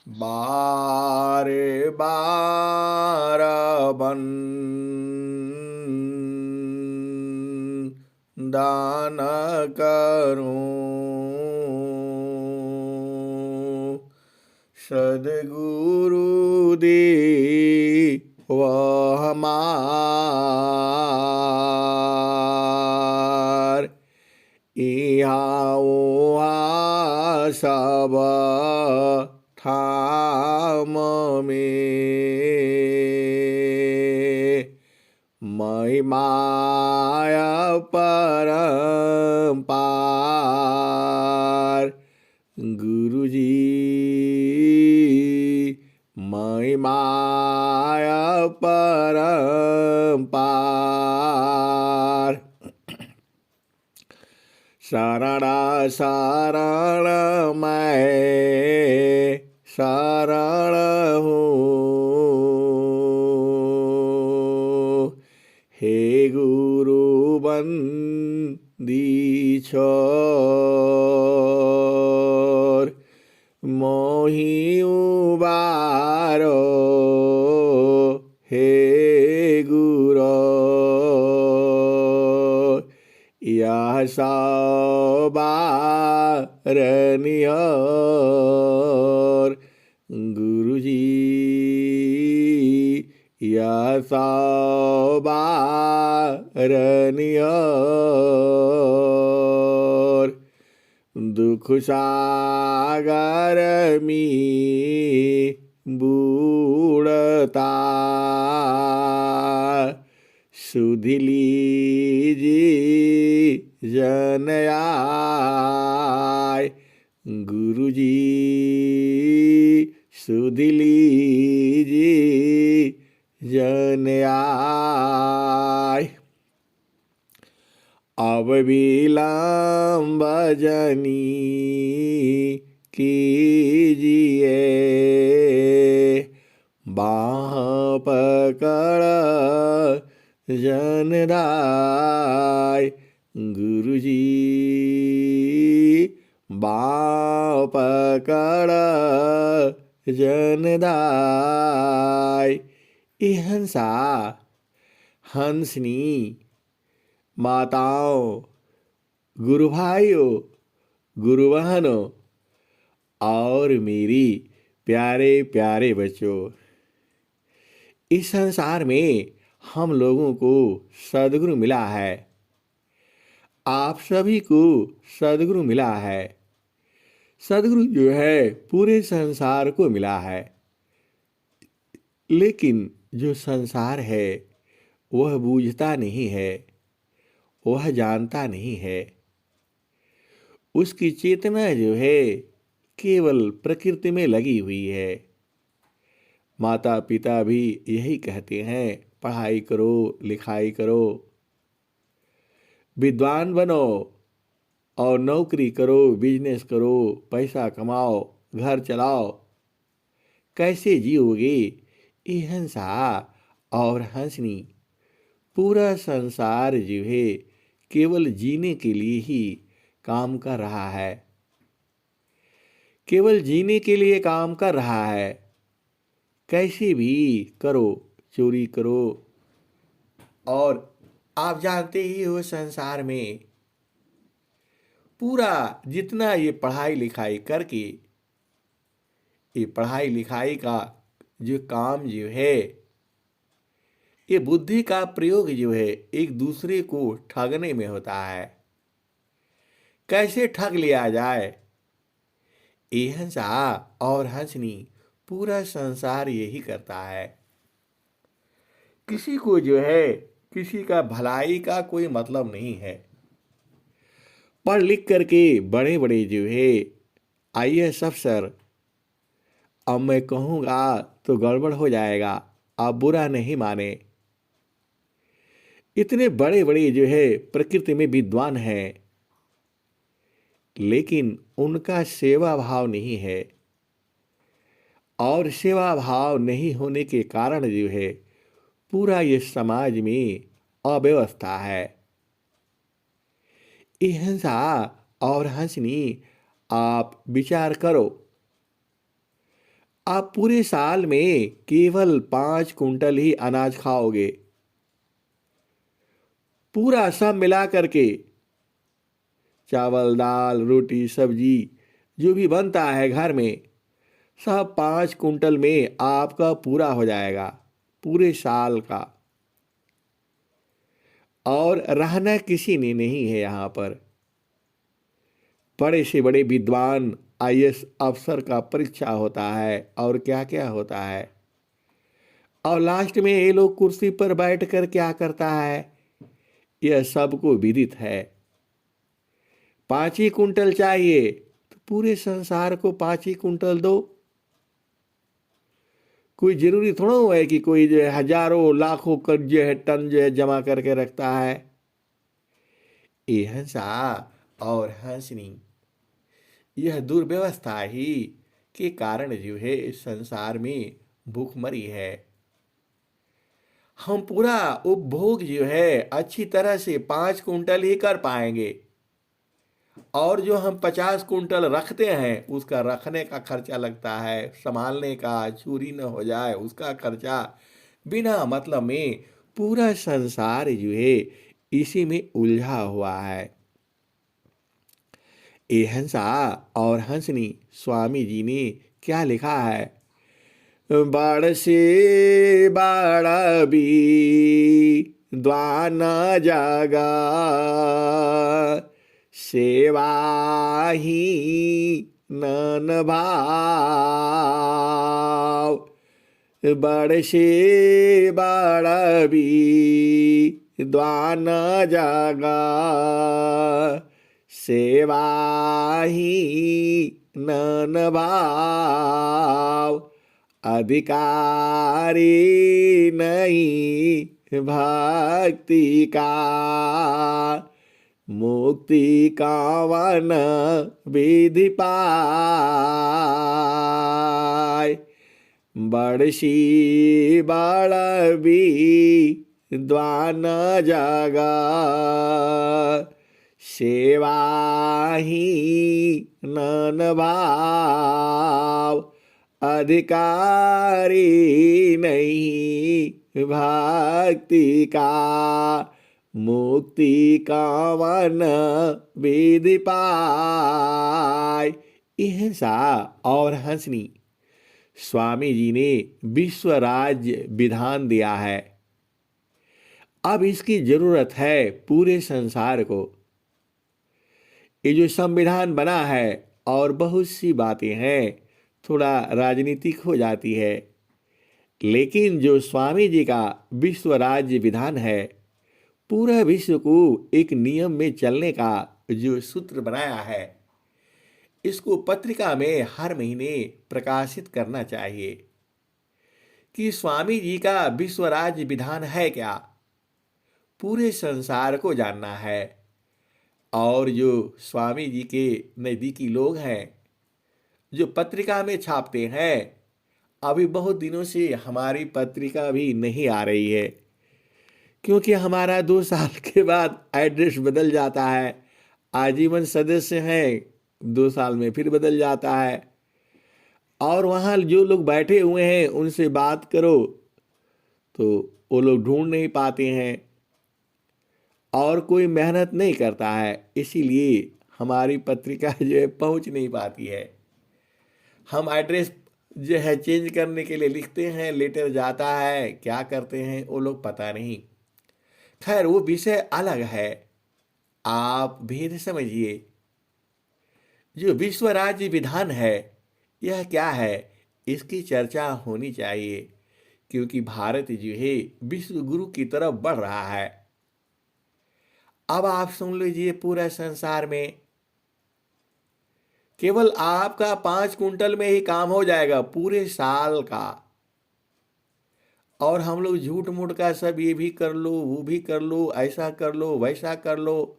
बार बार दान करूं सदगुरु दे वह हमार इहाँ उहाँ सब ठाम में महिमाया परम्पार गुरुजी महिमाया परम्पार शरण शरण मैं शरण हूँ हे गुरु बंदी छोर मोहि उबारो हे गुरु यह सवारनियर गुरुजी यह सवारनियर दुख सागर में बूढ़ता सुध लीजिए जन आय गुरुजी सुध लीजिए जन आय अब विलंब जनी कीजिए बाह पकड़ जनदाय गुरुजी बाह पकड़ जनदाय ये हंसा हंसनी माताओं गुरु भाइयों गुरु बहनों और मेरी प्यारे प्यारे बच्चों इस संसार में हम लोगों को सद्गुरु मिला है। आप सभी को सद्गुरु मिला है। सद्गुरु जो है पूरे संसार को मिला है, लेकिन जो संसार है वह बूझता नहीं है, वह जानता नहीं है। उसकी चेतना जो है केवल प्रकृति में लगी हुई है। माता पिता भी यही कहते हैं पढ़ाई करो लिखाई करो विद्वान बनो और नौकरी करो बिजनेस करो पैसा कमाओ घर चलाओ। कैसे जियोगे? ये हंसा और हंसनी पूरा संसार जो है केवल जीने के लिए ही काम कर रहा है, केवल जीने के लिए काम कर रहा है। कैसे भी करो, चोरी करो, और आप जानते ही हो संसार में पूरा जितना ये पढ़ाई लिखाई करके ये पढ़ाई लिखाई का जो काम जो है ये बुद्धि का प्रयोग जो है एक दूसरे को ठगने में होता है। कैसे ठग लिया जाए? ये हंसा और हंसनी पूरा संसार यही करता है। किसी को जो है किसी का भलाई का कोई मतलब नहीं है। पढ़ लिख करके बड़े बड़े जो है IAS अफसर, अब मैं कहूँगा तो गड़बड़ हो जाएगा, आप बुरा नहीं माने, इतने बड़े बड़े जो है प्रकृति में विद्वान हैं, लेकिन उनका सेवा भाव नहीं है। और सेवा भाव नहीं होने के कारण जो है पूरा ये समाज में अव्यवस्था है। ये हिंसा और हंसनी आप विचार करो, आप पूरे साल में केवल 5 कुंटल ही अनाज खाओगे। पूरा सब मिला करके चावल दाल रोटी सब्जी जो भी बनता है घर में, सब 5 कुंटल में आपका पूरा हो जाएगा पूरे साल का। और रहना किसी ने नहीं है यहाँ पर। बड़े से बड़े विद्वान आईएएस अफसर का परीक्षा होता है और क्या क्या होता है, और लास्ट में ये लोग कुर्सी पर बैठकर क्या करता है, यह सबको विदित है। 5 ही कुंटल चाहिए तो पूरे संसार को 5 ही कुंटल दो। कोई जरूरी थोड़ा है कि कोई जो है हजारों लाखों कर जो है टन जो है जमा करके रखता है। ये हंसा और हंसनी, यह दुर्व्यवस्था ही के कारण जो है इस संसार में भूखमरी है। हम पूरा उपभोग जो है अच्छी तरह से 5 कुंटल ही कर पाएंगे, और जो हम 50 कुंटल रखते हैं उसका रखने का खर्चा लगता है, संभालने का, चोरी न हो जाए उसका खर्चा, बिना मतलब में पूरा संसार जो है इसी में उलझा हुआ है। ये हंसा और हंसनी स्वामी जी ने क्या लिखा है, बाड़ से बाड़ा भी द्वाना जागा, सेवा ही नन भाव। बड़ से बाड़ा भी द्वाना जागा, सेवा ही नन भाव। अधिकारी नहीं भक्ति का, मुक्ति कावन विधि पाय। बड़सी बड़बी द्वान जगा, सेवा ही नन भाव। अधिकारी नहीं भक्ति का, मुक्ति कावन विधि पाय। हिंसा और हंसनी स्वामी जी ने विश्व राज्य विधान दिया है। अब इसकी जरूरत है पूरे संसार को। ये जो संविधान बना है और बहुत सी बातें हैं, थोड़ा राजनीतिक हो जाती है, लेकिन जो स्वामी जी का विश्व राज्य विधान है, पूरा विश्व को एक नियम में चलने का जो सूत्र बनाया है, इसको पत्रिका में हर महीने प्रकाशित करना चाहिए कि स्वामी जी का विश्व राज्य विधान है क्या, पूरे संसार को जानना है। और जो स्वामी जी के नज़दीकी लोग हैं जो पत्रिका में छापते हैं, अभी बहुत दिनों से हमारी पत्रिका भी नहीं आ रही है, क्योंकि हमारा 2 साल के बाद एड्रेस बदल जाता है। आजीवन सदस्य हैं, 2 साल में फिर बदल जाता है, और वहाँ जो लोग बैठे हुए हैं उनसे बात करो तो वो लोग ढूंढ नहीं पाते हैं और कोई मेहनत नहीं करता है, इसीलिए हमारी पत्रिका जो है पहुँच नहीं पाती है। हम एड्रेस जो है चेंज करने के लिए लिखते हैं, लेटर जाता है, क्या करते हैं वो लोग पता नहीं। खैर वो विषय अलग है, आप भेद समझिए। जो विश्व राज्य विधान है यह क्या है, इसकी चर्चा होनी चाहिए, क्योंकि भारत जो है विश्व गुरु की तरफ बढ़ रहा है। अब आप सुन लीजिए, पूरे संसार में केवल आपका 5 कुंटल में ही काम हो जाएगा पूरे साल का, और हम लोग झूठ मूठ का सब ये भी कर लो वो भी कर लो, ऐसा कर लो वैसा कर लो,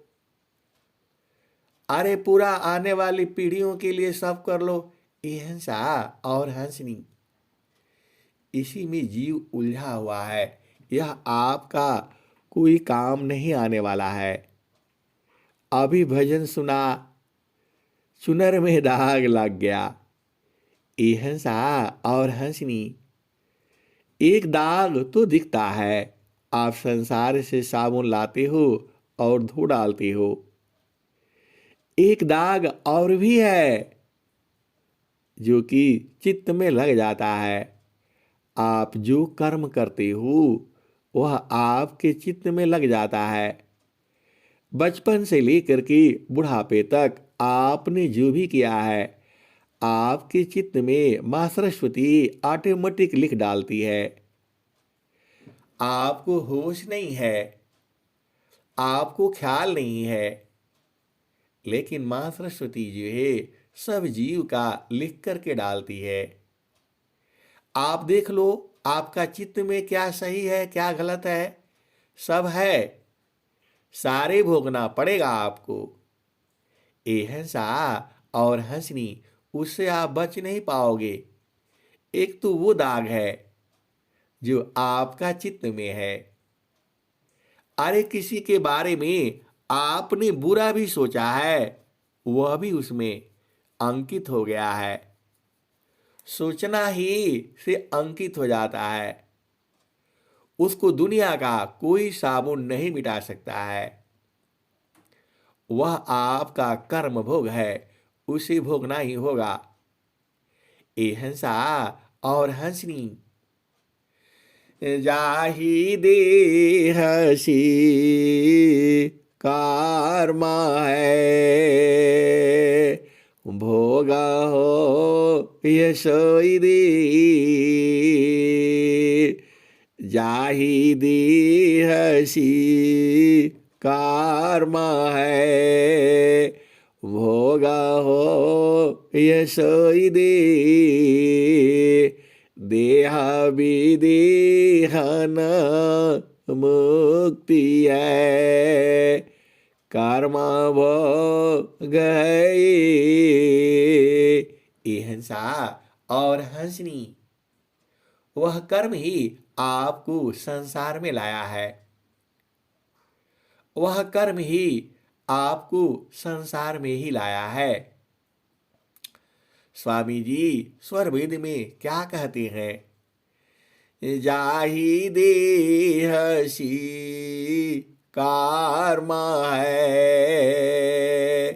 अरे पूरा आने वाली पीढ़ियों के लिए सब कर लो। ये हंसा और हंसनी, इसी में जीव उलझा हुआ है। यह आपका कोई काम नहीं आने वाला है। अभी भजन सुना, चुनर में दाग लग गया, ये हंसा और हंसनी, एक दाग तो दिखता है। आप संसार से साबुन लाते हो और धो डालते हो। एक दाग और भी है जो कि चित्त में लग जाता है। आप जो कर्म करते हो वह आपके चित्त में लग जाता है। बचपन से लेकर के बुढ़ापे तक आपने जो भी किया है आपके चित्त में माँ सरस्वती ऑटोमेटिक लिख डालती है। आपको होश नहीं है, आपको ख्याल नहीं है, लेकिन माँ सरस्वती जो है सब जीव का लिख करके डालती है। आप देख लो आपका चित्त में क्या सही है क्या गलत है, सब है, सारे भोगना पड़ेगा आपको। ये हंसा और हंसनी, उससे आप बच नहीं पाओगे। एक तो वो दाग है जो आपका चित्त में है। अरे किसी के बारे में आपने बुरा भी सोचा है, वह भी उसमें अंकित हो गया है। सोचना ही से अंकित हो जाता है। उसको दुनिया का कोई साबुन नहीं मिटा सकता है। वह आपका कर्म भोग है, उसे भोगना ही होगा। ए हंसा और हंसनी, जाहि दे हसी कर्मा है, भोगा हो यशोई दे। जाहि दे हसी कर्मा है, भोगा हो यशोई दे। देह विदेहन मुक्ति है, कर्म भोग है। ये हंसा और हंसनी, वह कर्म ही आपको संसार में लाया है। वह कर्म ही आपको संसार में ही लाया है। स्वामी जी स्वर वेद में क्या कहते हैं? जाहि देहसी कर्मा है,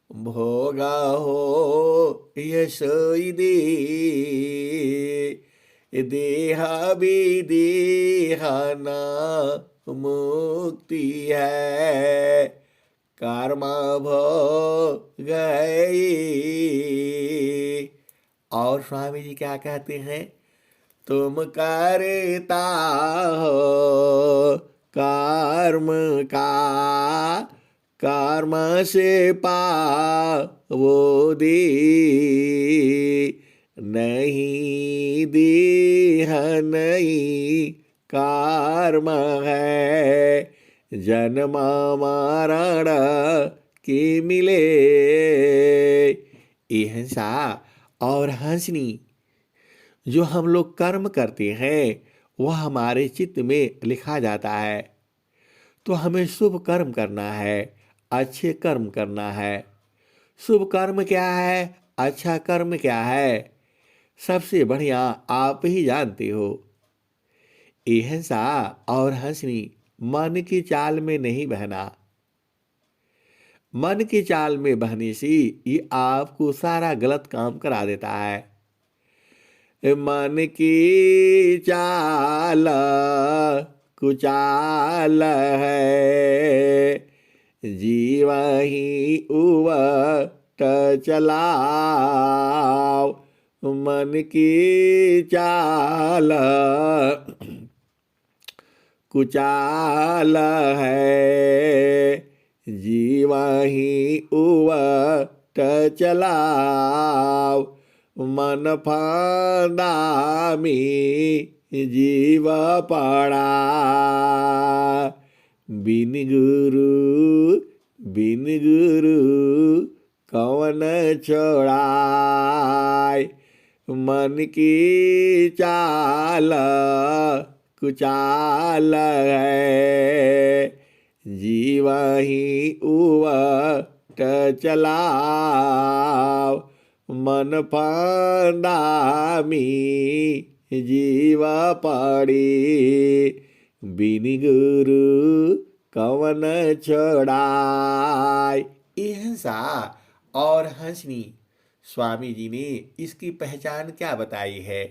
भोगा हो यशोई दे। देह विदेहन मुक्ति है, कर्म भोग है। और स्वामी जी क्या कहते हैं? तुम करता हो कर्म का, कर्म से पावो दे। नहीं देह नहीं कर्म है, जन्म मरण के मिले। ये हंसा और हंसनी, जो हम लोग कर्म करते हैं वह हमारे चित्त में लिखा जाता है। तो हमें शुभ कर्म करना है, अच्छे कर्म करना है। शुभ कर्म क्या है, अच्छा कर्म क्या है, सबसे बढ़िया आप ही जानते हो। ये हंसा और हंसनी, मन की चाल में नहीं बहना। मन की चाल में बहने से ये आपको सारा गलत काम करा देता है। मन की चाल कुचाल है, जीव ही उवट चलाओ। मन की चाल कुचाल है, जीव ही उवट चलाओ। मन फांदा में जीव पड़ा, बिन गुरु कौन छोड़ाए। मन की चाल कुचाल है, जीव ही उवट चलाओ। मन फांदामी जीव पड़ी बिन गुरु कवन छोड़ाय। ये हंसा और हंसनी स्वामी जी ने इसकी पहचान क्या बताई है?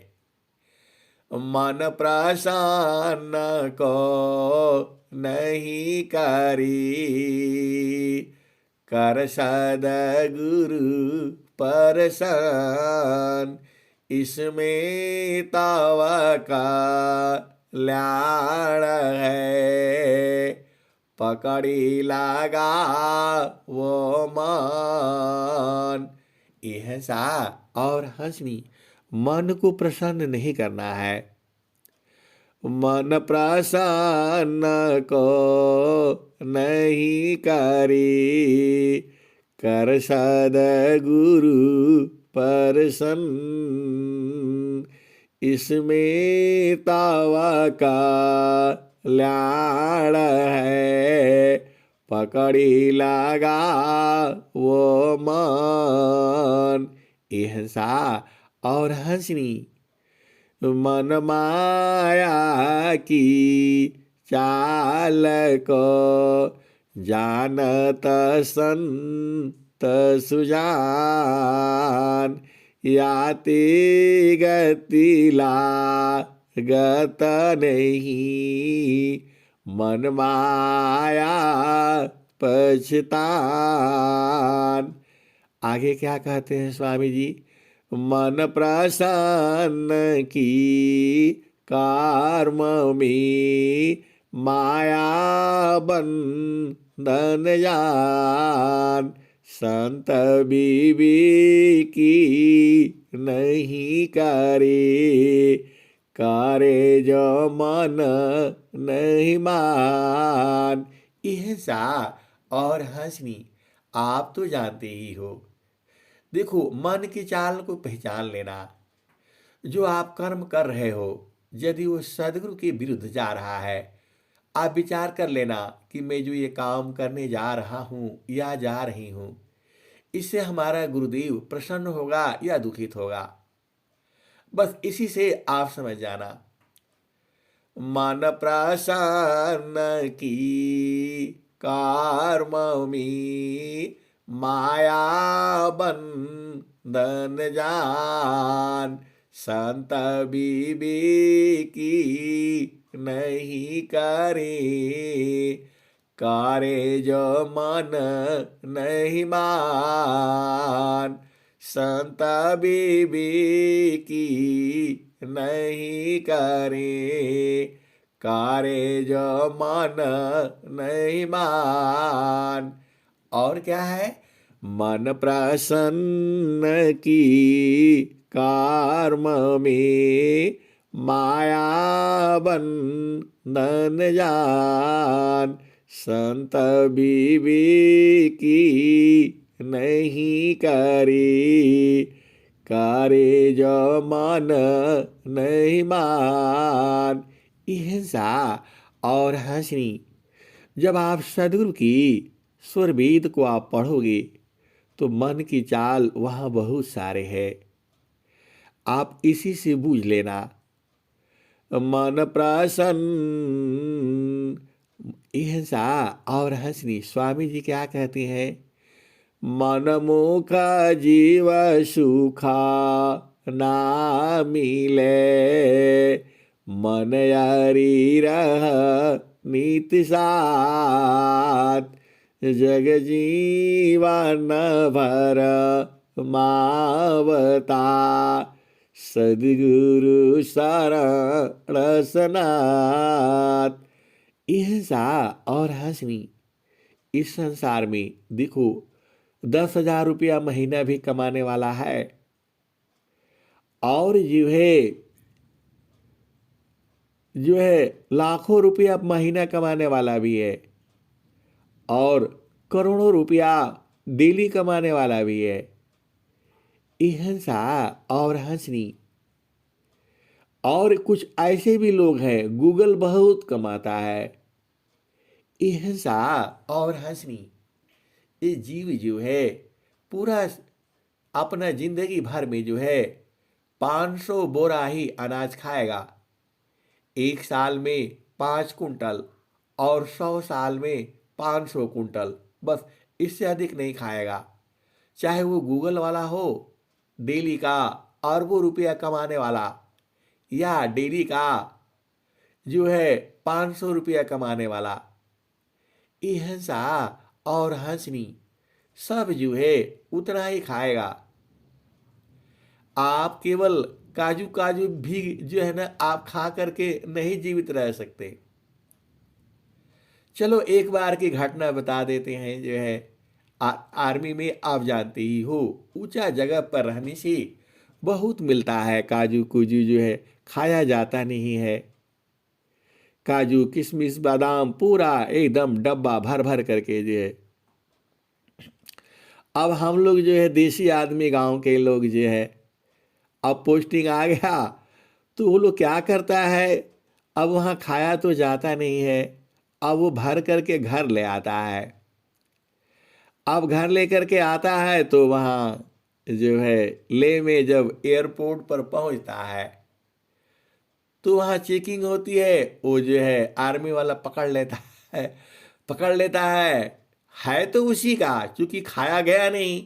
मन प्रसन्न को नहीं करी कर सदगुरु परसन इसमें तव कल्याण है पकड़ी लगा वो मन। यह सा और हंसनी मन को प्रसन्न नहीं करना है। मन प्रसन्न को नहीं करी कर सदगुरु परसन इसमें तावा का कल्याण है पकड़ी लगा वो मन। हंसा और हंसनी मन माया की चाल को जानत संत सुजान याति गति लागत नहीं मन माया पछतान। आगे क्या कहते हैं स्वामी जी? मन प्रसन्न की कर्म में माया बंधन जान संत बीबी की नहीं करे करे जो मन नहीं मान। यह सा और हंसनी आप तो जानते ही हो। देखो, मन की चाल को पहचान लेना। जो आप कर्म कर रहे हो यदि वो सदगुरु के विरुद्ध जा रहा है, आप विचार कर लेना कि मैं जो ये काम करने जा रहा हूँ या जा रही हूँ, इससे हमारा गुरुदेव प्रसन्न होगा या दुखित होगा। बस इसी से आप समझ जाना। मन प्रसन्न की कर्म में माया बंधन जान संत बीबी की नहीं करे करे जो मन नहीं मान संत बीबी की नहीं करे करे जो मन नहीं मान। और क्या है? मन प्रसन्न की कर्म में माया बंधन जान संत बीबी की नहीं करी करे जो मन नहीं मान। हिंसा और हंसनी जब आप सदगुरु की स्वरवेद को आप पढ़ोगे तो मन की चाल वहाँ बहुत सारे हैं। आप इसी से बूझ लेना। मन प्रसन्न हिंसा और हंसनी स्वामी जी क्या कहते हैं? मन मुख जीव सुखा ना मिले मन यारी रह नीत साथ जग जीवन भर मावता सद्गुरु शरण सनात। हिंसा और हंसनी इस संसार में देखो 10,000 रुपया महीना भी कमाने वाला है और जो है लाखों रुपया महीना कमाने वाला भी है और करोड़ों रुपया डेली कमाने वाला भी है। हिंसा और हंसनी और कुछ ऐसे भी लोग हैं गूगल बहुत कमाता है। हिंसा और हंसनी ये जीव जो है पूरा अपना जिंदगी भर में जो है 500 बोरा ही अनाज खाएगा, 1 साल में 5 कुंटल और 100 साल में 500 कुंटल, बस इससे अधिक नहीं खाएगा। चाहे वो गूगल वाला हो, डेली का अरबों रुपया कमाने वाला, या डेली का जो है 500 रुपया कमाने वाला, ये हंसा और हंसनी सब जो है उतना ही खाएगा। आप केवल काजू काजू भी जो है ना आप खा करके नहीं जीवित रह सकते। चलो एक बार की घटना बता देते हैं। जो है आर्मी में आप जानते ही हो, ऊंचा जगह पर रहने से बहुत मिलता है काजू कुजू, जो है खाया जाता नहीं है। काजू किशमिश बादाम पूरा एकदम डब्बा भर भर करके जो है। अब हम लोग जो है देसी आदमी, गांव के लोग जो है, अब पोस्टिंग आ गया तो वो लोग क्या करता है, अब वहाँ खाया तो जाता नहीं है, अब वो भर करके घर ले आता है। अब घर लेकर के आता है तो वहाँ जो है ले में जब एयरपोर्ट पर पहुँचता है तो वहाँ चेकिंग होती है। वो जो है आर्मी वाला पकड़ लेता है, पकड़ लेता है तो उसी का, क्योंकि खाया गया नहीं।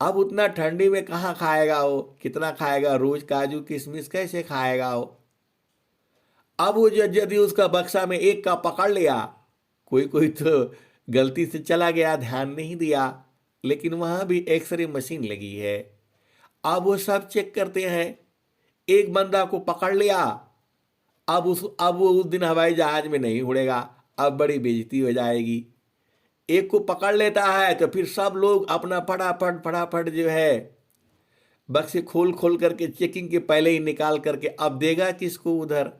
अब उतना ठंडी में कहाँ खाएगा वो, कितना खाएगा, रोज काजू किशमिश कैसे खाएगा वो। अब वो यदि उसका बक्सा में एक का पकड़ लिया, कोई कोई तो गलती से चला गया, ध्यान नहीं दिया, लेकिन वहाँ भी एक्सरे मशीन लगी है। अब वो सब चेक करते हैं। एक बंदा को पकड़ लिया, अब वो उस दिन हवाई जहाज में नहीं उड़ेगा, अब बड़ी बेइज्जती हो जाएगी। एक को पकड़ लेता है तो फिर सब लोग अपना फटाफट फटाफट जो है बक्से खोल खोल करके चेकिंग के पहले ही निकाल करके अब देगा किसको उधर।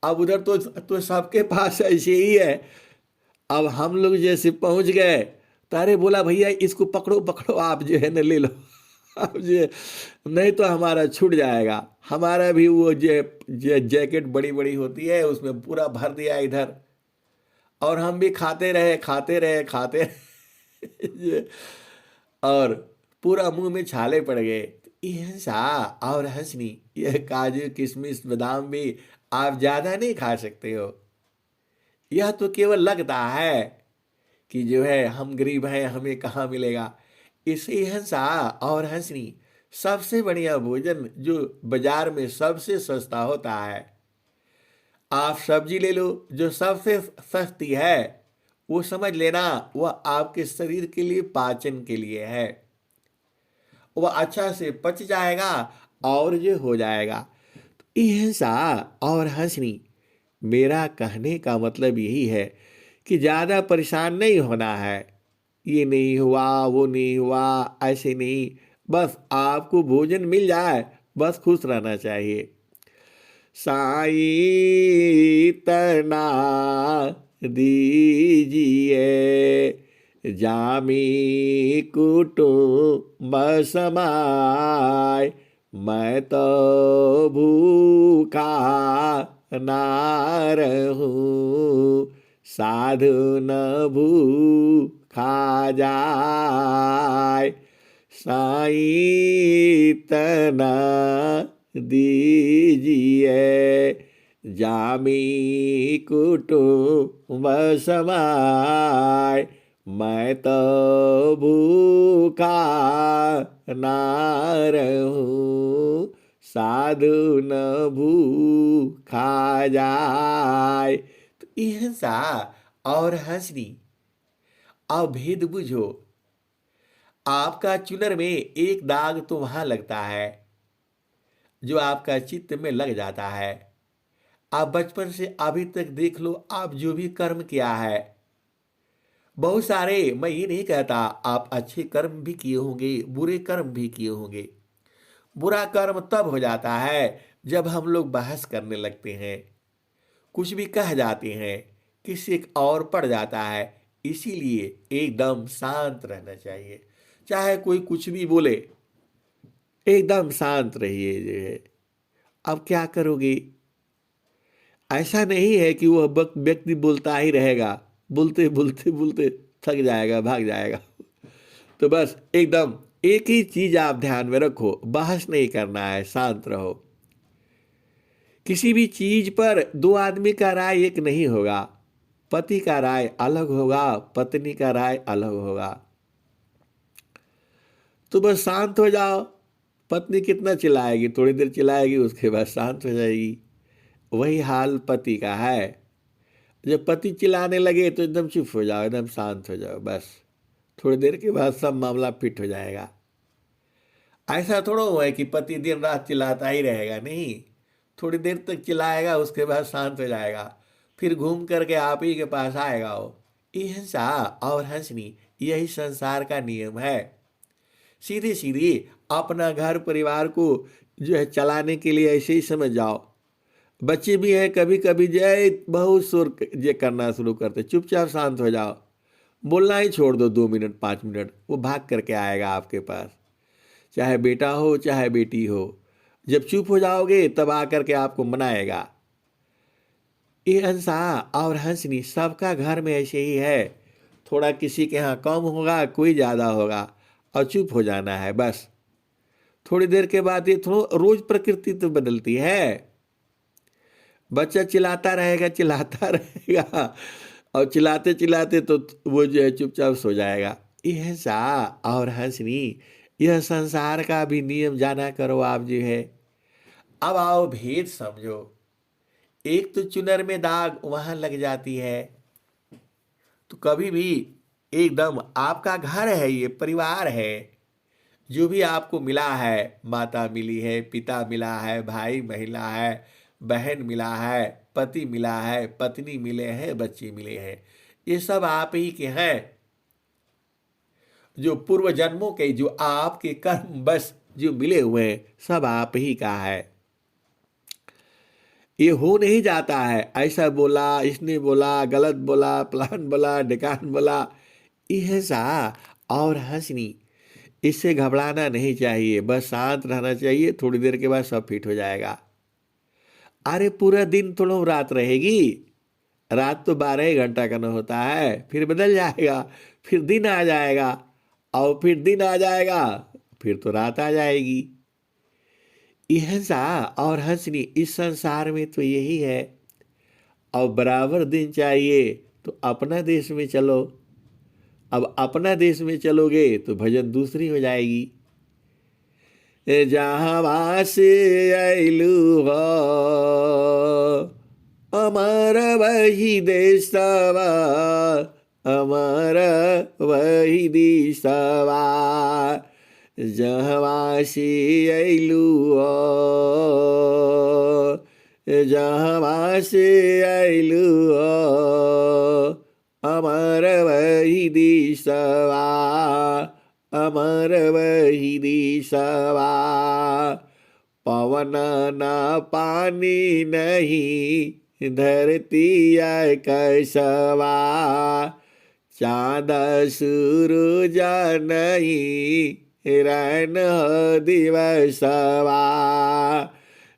अब उधर तो सबके पास ऐसे ही है। अब हम लोग जैसे पहुंच गए, तारे बोला भैया इसको पकड़ो पकड़ो, आप जो है ना ले लो, अब जो नहीं तो हमारा छूट जाएगा। हमारा भी वो जो जैकेट बड़ी बड़ी होती है उसमें पूरा भर दिया इधर, और हम भी खाते रहे खाते रहे खाते रहे और पूरा मुंह में छाले पड़ गए। ये हंसा और हंसनी, यह काजू किशमिश बादाम भी आप ज्यादा नहीं खा सकते हो। यह तो केवल लगता है कि जो है हम गरीब हैं, हमें कहाँ मिलेगा। इसे हंसा और हंसनी सबसे बढ़िया भोजन जो बाजार में सबसे सस्ता होता है। आप सब्जी ले लो जो सबसे सस्ती है, वो समझ लेना वह आपके शरीर के लिए, पाचन के लिए है। वह अच्छा से पच जाएगा और ये हो जाएगा। तो यह सा और हंसनी, मेरा कहने का मतलब यही है कि ज़्यादा परेशान नहीं होना है। ये नहीं हुआ वो नहीं हुआ ऐसे नहीं, बस आपको भोजन मिल जाए, बस खुश रहना चाहिए। साई तना दीजिए जामी कुटुंब समाय, मैं तो भूखा ना रहूं, साधु न भूखा जाय। साई तना दीजिए जामी कुटुंब समाय, मैं तो भूखा ना रहूं, साधु न भूखा जाय। तो यह सा और हंसनी, अब भेद बुझो। आपका चुनर में एक दाग तो वहां लगता है जो आपका चित्त में लग जाता है। आप बचपन से अभी तक देख लो, आप जो भी कर्म किया है, बहुत सारे, मैं ये नहीं कहता आप अच्छे कर्म भी किए होंगे, बुरे कर्म भी किए होंगे। बुरा कर्म तब हो जाता है जब हम लोग बहस करने लगते हैं, कुछ भी कह जाते हैं, किसी और पड़ जाता है। इसीलिए एकदम शांत रहना चाहिए। चाहे कोई कुछ भी बोले, एकदम शांत रहिए। जो है अब क्या करोगे, ऐसा नहीं है कि वह व्यक्ति बोलता ही रहेगा, बोलते बोलते बोलते थक जाएगा, भाग जाएगा। तो बस एकदम एक ही चीज आप ध्यान में रखो, बहस नहीं करना है, शांत रहो। किसी भी चीज पर दो आदमी का राय एक नहीं होगा। पति का राय अलग होगा, पत्नी का राय अलग होगा। तो बस शांत हो जाओ। पत्नी कितना चिल्लाएगी, थोड़ी देर चिल्लाएगी, उसके बाद शांत हो जाएगी। वही हाल पति का है। जब पति चिल्लाने लगे तो एकदम चुप हो जाओ, एकदम शांत हो जाओ। बस थोड़ी देर के बाद सब मामला फिट हो जाएगा। ऐसा थोड़ा हुआ है कि पति दिन रात चिल्लाता ही रहेगा, नहीं। थोड़ी देर तक चिल्लाएगा, उसके बाद शांत हो जाएगा, फिर घूम करके आप ही के पास आएगा वो। ये हिंसा और हंसनी, यही संसार का नियम है। सीधी सीधी अपना घर परिवार को जो है चलाने के लिए ऐसे ही समझ जाओ। बच्चे भी हैं, कभी कभी जो है बहुत शोर ये करना शुरू करते, चुपचाप शांत हो जाओ। बोलना ही छोड़ दो, 2 मिनट 5 मिनट, वो भाग करके आएगा आपके पास। चाहे बेटा हो चाहे बेटी हो, जब चुप हो जाओगे तब आकर के आपको मनाएगा। ये हंसा और हंसनी सबका घर में ऐसे ही है। थोड़ा किसी के यहाँ कम होगा, कोई ज़्यादा होगा, और चुप हो जाना है बस। थोड़ी देर के बाद ये थोड़ा रोज प्रकृति तो बदलती है। बच्चा चिल्लाता रहेगा, चिल्लाता रहेगा, और चिल्लाते चिल्लाते तो वो जो है चुपचाप सो जाएगा। ये हंसा और हंसनी, यह संसार का भी नियम जाना करो आप जो है। अब आओ भेद समझो। एक तो चुनर में दाग वहां लग जाती है। तो कभी भी एकदम आपका घर है, ये परिवार है, जो भी आपको मिला है, माता मिली है, पिता मिला है, भाई महिला है, बहन मिला है, पति मिला है, पत्नी मिले हैं, बच्चे मिले हैं, ये सब आप ही के हैं। जो पूर्व जन्मों के जो आपके कर्म बस जो मिले हुए हैं, सब आप ही का है। ये हो नहीं जाता है, ऐसा बोला, इसने बोला, गलत बोला, प्लान बोला, ढिकान बोला। यह सा और हंसनी, इससे घबराना नहीं चाहिए, बस शांत रहना चाहिए। थोड़ी देर के बाद सब फिट हो जाएगा। अरे पूरा दिन थोड़ा रात रहेगी, रात तो 12 ही घंटा का न होता है, फिर बदल जाएगा, फिर दिन आ जाएगा, और फिर दिन आ जाएगा, फिर तो रात आ जाएगी। यह सा और हंसनी, इस संसार में तो यही है। और बराबर दिन चाहिए तो अपना देश में चलो। अब अपना देश में चलोगे तो भजन दूसरी हो जाएगी। जहाँ से अइलू हो अमर वही देशवा, अमर वही देशवा। जहाँ से अइलू हो, जहाँ से अइलू हो अमर वही देशवा, अमर वही देशवा। पवन न पानी नहीं, धरती आकाशवा। चाँद सूरज नहीं, रैन दिवसवा।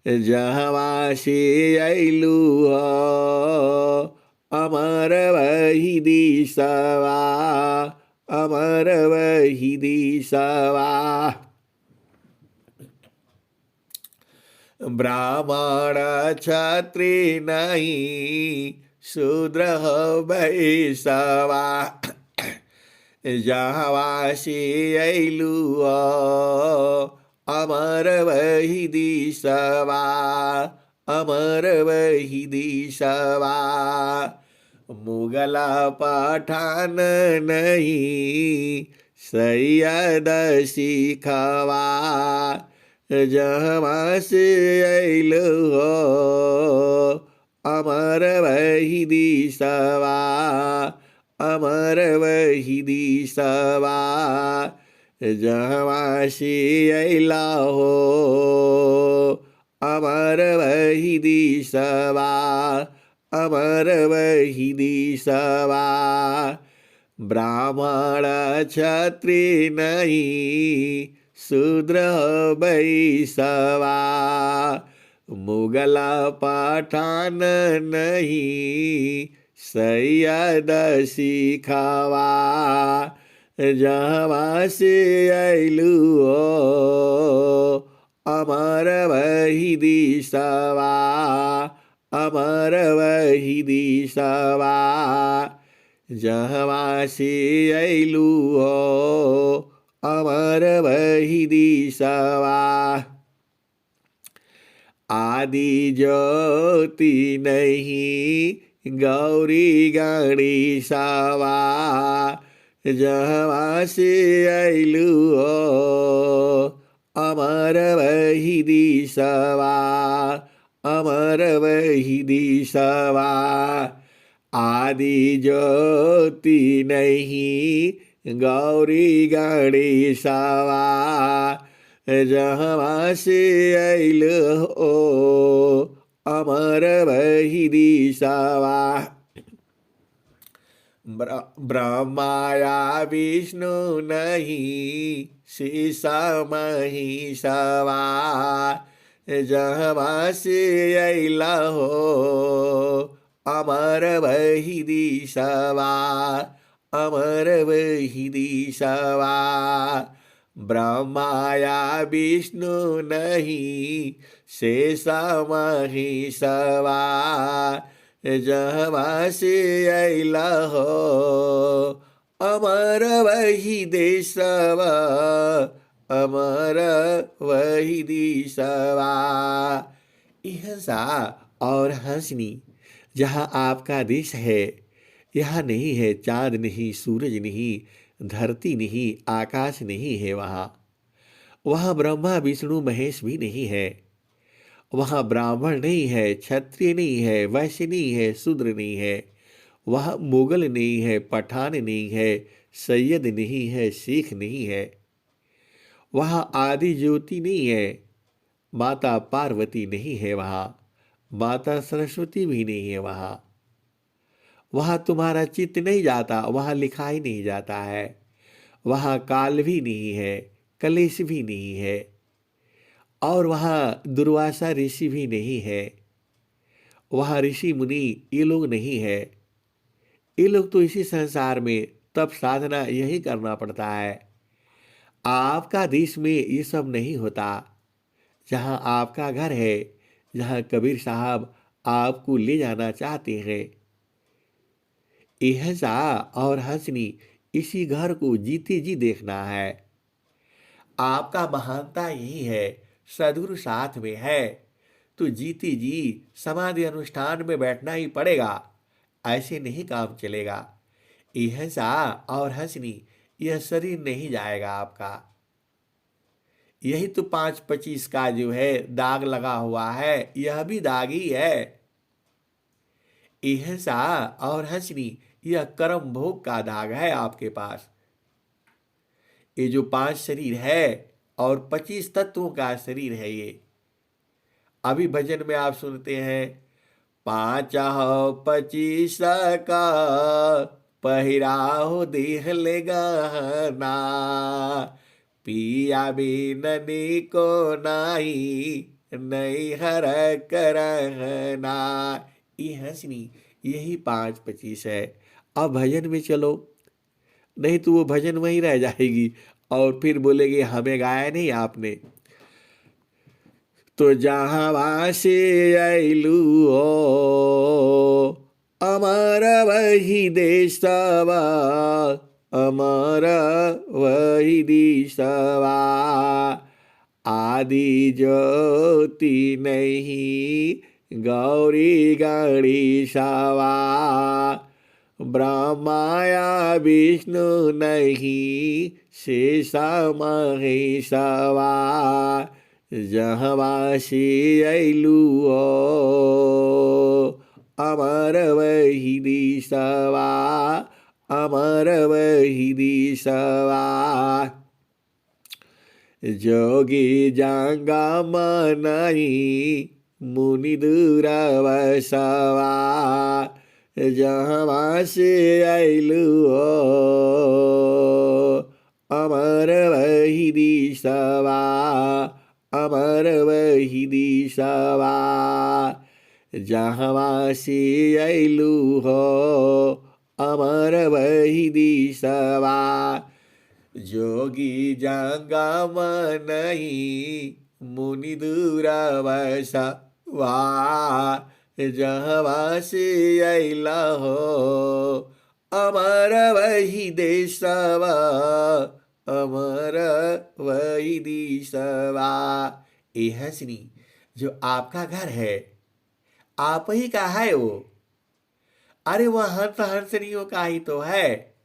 जहाँ से अइलू हो अमर वही देशवा, अमर वही देशवा। ब्राह्मण क्षत्रिय नहीं, शूद्र वैश्यवा। जहाँ से अइलू हो अमर वही देशवा, अमर वही देशवा। मुगल पठान नहीं, सैयद सिखवा। जहाँ से अइलू हो अमर वही देशवा, अमर वही देशवा। जहाँ से अइला हो अमर वही देशवा, अमर वही देशवा। ब्राह्मण क्षत्रिय नहीं, शूद्र वैश्यवा। मुगल पठान नहीं, सैयद सिखवा। जहवा से अइलू हो अमर वही दिशवा, अमर वही दिशवा। जहवा से अइलू हो अमर वही दिशवा। आदि ज्योति नहीं गौरी गणेशवा, जहवा से अइलू हो अमर वही दिशवा, अमर वही दिशवा। आदि ज्योति नहीं गौरी गणेशवा, जहवा से अइलू हो अमर वही दिशवा। ब्रह्माया विष्णु नहीं शेष महेशवा, जहवा से अइला हो अमर वही दिशवा, अमर वही दिशवा। ब्रह्माया विष्णु नहीं शेष महेशवा, जहवा से अइला हो अमर वही देशवा, अमर वही दिशवा। इहसा और हंसनी जहाँ आपका देश है, यहाँ नहीं है चाँद नहीं सूरज नहीं धरती नहीं आकाश नहीं है। वहाँ ब्रह्मा विष्णु महेश भी नहीं है। वहाँ ब्राह्मण नहीं है, क्षत्रिय नहीं है, वैश्य नहीं है, शूद्र नहीं है। वहाँ मुगल नहीं है, पठान नहीं है, सैयद नहीं है, सिख नहीं है। वहाँ आदि ज्योति नहीं है, माता पार्वती नहीं है। वहाँ माता सरस्वती भी नहीं है। वहाँ तुम्हारा चित्त नहीं जाता, वहाँ लिखा ही नहीं जाता है। वहाँ काल भी नहीं है, कलेश भी नहीं है, और वहाँ दुर्वासा ऋषि भी नहीं है। वहाँ ऋषि मुनि ये लोग नहीं है। ये लोग तो इसी संसार में तप साधना यही करना पड़ता है। आपका देश में ये सब नहीं होता। जहाँ आपका घर है, जहाँ कबीर साहब आपको ले जाना चाहते हैं, एहसा और हंसनी इसी घर को जीते जी देखना है। आपका महानता यही है, सद्गुरु साथ में है तो जीती जी समाधि अनुष्ठान में बैठना ही पड़ेगा। ऐसे नहीं काम चलेगा। एहसा और हंसनी यह शरीर नहीं जाएगा आपका। यही तो 5-25 का जो है दाग लगा हुआ है, यह भी दाग ही है। एहसा और हंसनी यह कर्म भोग का दाग है आपके पास। ये जो 5 शरीर है और 25 तत्वों का शरीर है ये। अभी भजन में आप सुनते हैं, 5 25 का पहिराहो देह ले गहना, पिया बिननी को नाही नहीं हर करहना। ये हंसनी यही 5-25 है। अब भजन में चलो, नहीं तो वो भजन वहीं रह जाएगी और फिर बोलेंगे हमें गाया नहीं आपने। तो जहाँ से अइलू हो अमर वही देशवा, अमर वही दिशवा। आदि ज्योति नहीं गौरी गणेशवा, ब्रह्माया विष्णु नहीं शेष महेशवा। जहवा से अइलू हो अमर वही दिशवा, अमर वही दिशवा। जोगी जांगा मनाई मुनि दूरवसवा, जहवा से अइलू हो अमर वही दिशवा, अमर वही दिशवा। जहवा से अइलू हो अमर वही दिशवा। जोगी जंगम नहीं मुनि दूर बसवा, जहवा से अइला हो अमर वही देशवा, अमर वही देशवा। ए हंसनी, जो आपका घर है आप ही का है वो। अरे वह हंस हंसनियों का ही तो है।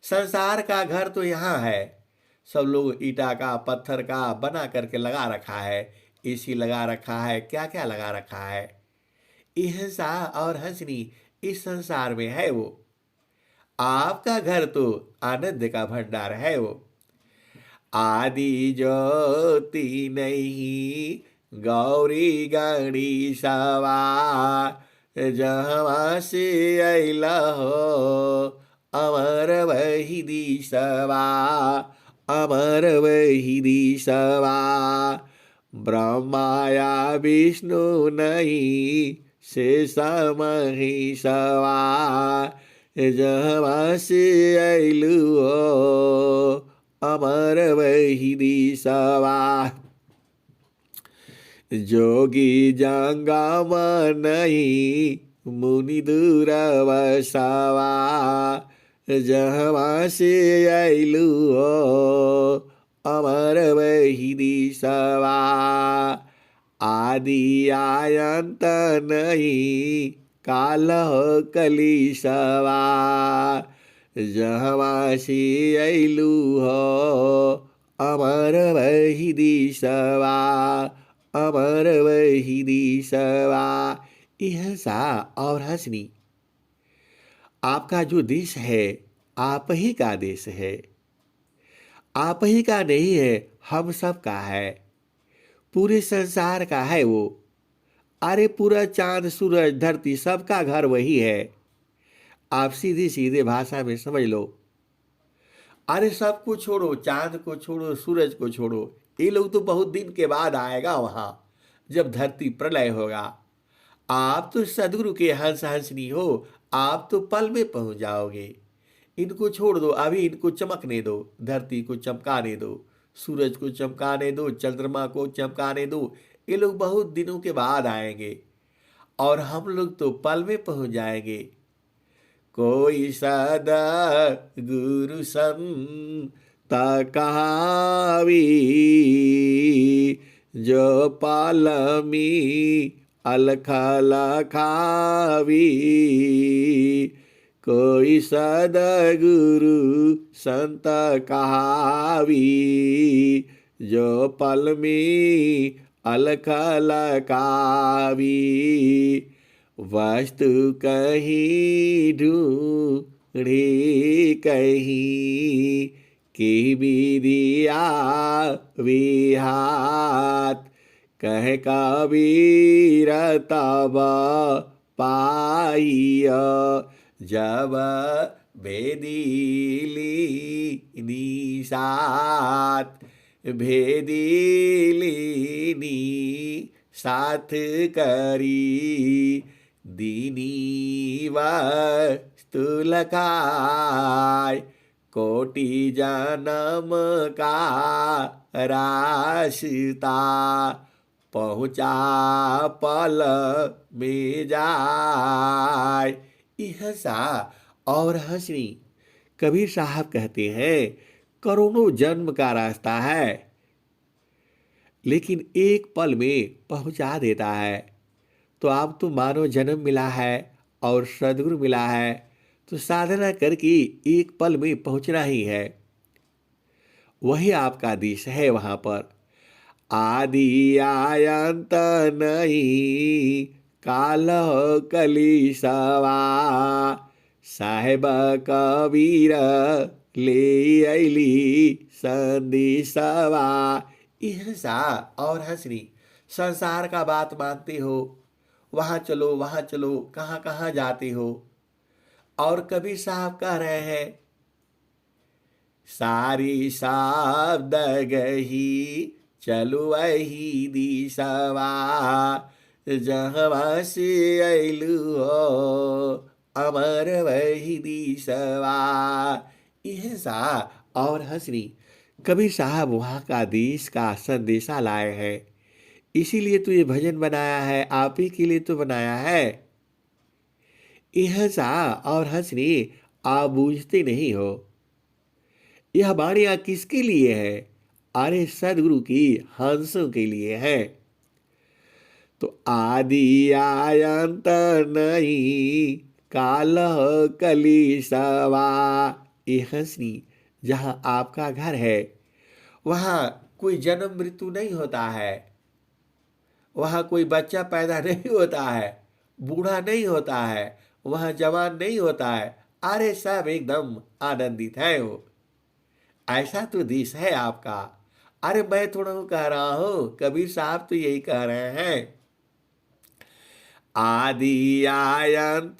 संसार का घर तो यहाँ है। सब लोग ईटा का पत्थर का बना करके लगा रखा है, एसी लगा रखा है, क्या क्या लगा रखा है। ये हंसा और हंसनी इस संसार में है वो। आपका घर तो आनंद का भंडार है वो। आदि ज्योति नहीं गौरी गणेशवा, जहाँ से अइला हो अमर वही दिशवा, अमर वही दिशवा। ब्रह्माया विष्णु नहीं शेष महेशवा, जहाँ से अइलु हो अमर वही दिशवा। जोगी जंगम नहीं मुनि दूर बसवा, जहाँ से अइलु हो अमर वही दिशवा। आदि आयंत नहीं काल कलिशवा, जहाँ से अइलु हो अमर वही दिशवा, अमर वही दिशवा। यह सा और हंसनी, आपका जो देश है आप ही का देश है। आप ही का नहीं है, हम सब का है, पूरे संसार का है वो। अरे पूरा चांद सूरज धरती सबका घर वही है। आप सीधी सीधे भाषा में समझ लो। अरे सब को छोड़ो, चांद को छोड़ो, सूरज को छोड़ो, ये लोग तो बहुत दिन के बाद आएगा वहां, जब धरती प्रलय होगा। आप तो सदगुरु के हंस हंसनी हो, आप तो पल में पहुंच जाओगे। इनको छोड़ दो, अभी इनको चमकने दो, धरती को चमकाने दो, सूरज को चमकाने दो, चंद्रमा को चमकाने दो। ये लोग बहुत दिनों के बाद आएंगे और हम लोग तो पल में पहुंच जाएंगे। कोई सदा गुरु संत कहावी, जो पालमी अलख लखावी। कोई सदगुरु संत कहावी, जो पल में अलख लखावी। वस्तु कहीं ढूंढी कहीं की विदिया विहात, कह कबीर तब पाइय, जब भेदीली निसात। भेदीली साथ करी दीनी वस्तु लखाय, कोटि जन्म का रास्ता पहुँचा पल में जाय। यह सा और हंसनी, कबीर साहब कहते हैं करोड़ों जन्म का रास्ता है, लेकिन एक पल में पहुंचा देता है। तो आप तो मानव जन्म मिला है और सदगुरु मिला है, तो साधना करके एक पल में पहुंचना ही है। वही आपका देश है। वहां पर आदि आयंत नहीं काल कलिशवा, साहेब कबीर ले अली संदेशवा। यह सा और हंसनी, संसार का बात मानते हो, वहां चलो वहां चलो, कहाँ कहाँ जाते हो। और कबीर साहब कह रहे हैं सारी शब्द गही चलो वही दिशवा, जहाँ से अइलु हो अमर वही दिशवा। यह सा और हंसनी, कबीर साहब वहाँ का देश का संदेशा लाए हैं, इसीलिए तो ये भजन बनाया है, आप ही के लिए तो बनाया है। यह सा और हंसनी आप बूझते नहीं हो। यह बाणियां किसके लिए है? अरे सदगुरु की हंसों के लिए है। तो आदि आयंत नहीं, कालह कलिसवा। ये हंसनी, जहाँ आपका घर है वहाँ कोई जन्म मृत्यु नहीं होता है, वहाँ कोई बच्चा पैदा नहीं होता है, बूढ़ा नहीं होता है, वहाँ जवान नहीं होता है। अरे सब एकदम आनंदित है वो। ऐसा तो देश है आपका। अरे मैं थोड़ा कह रहा हूँ, कबीर साहब तो यही कह रहे हैं। आदि आयंत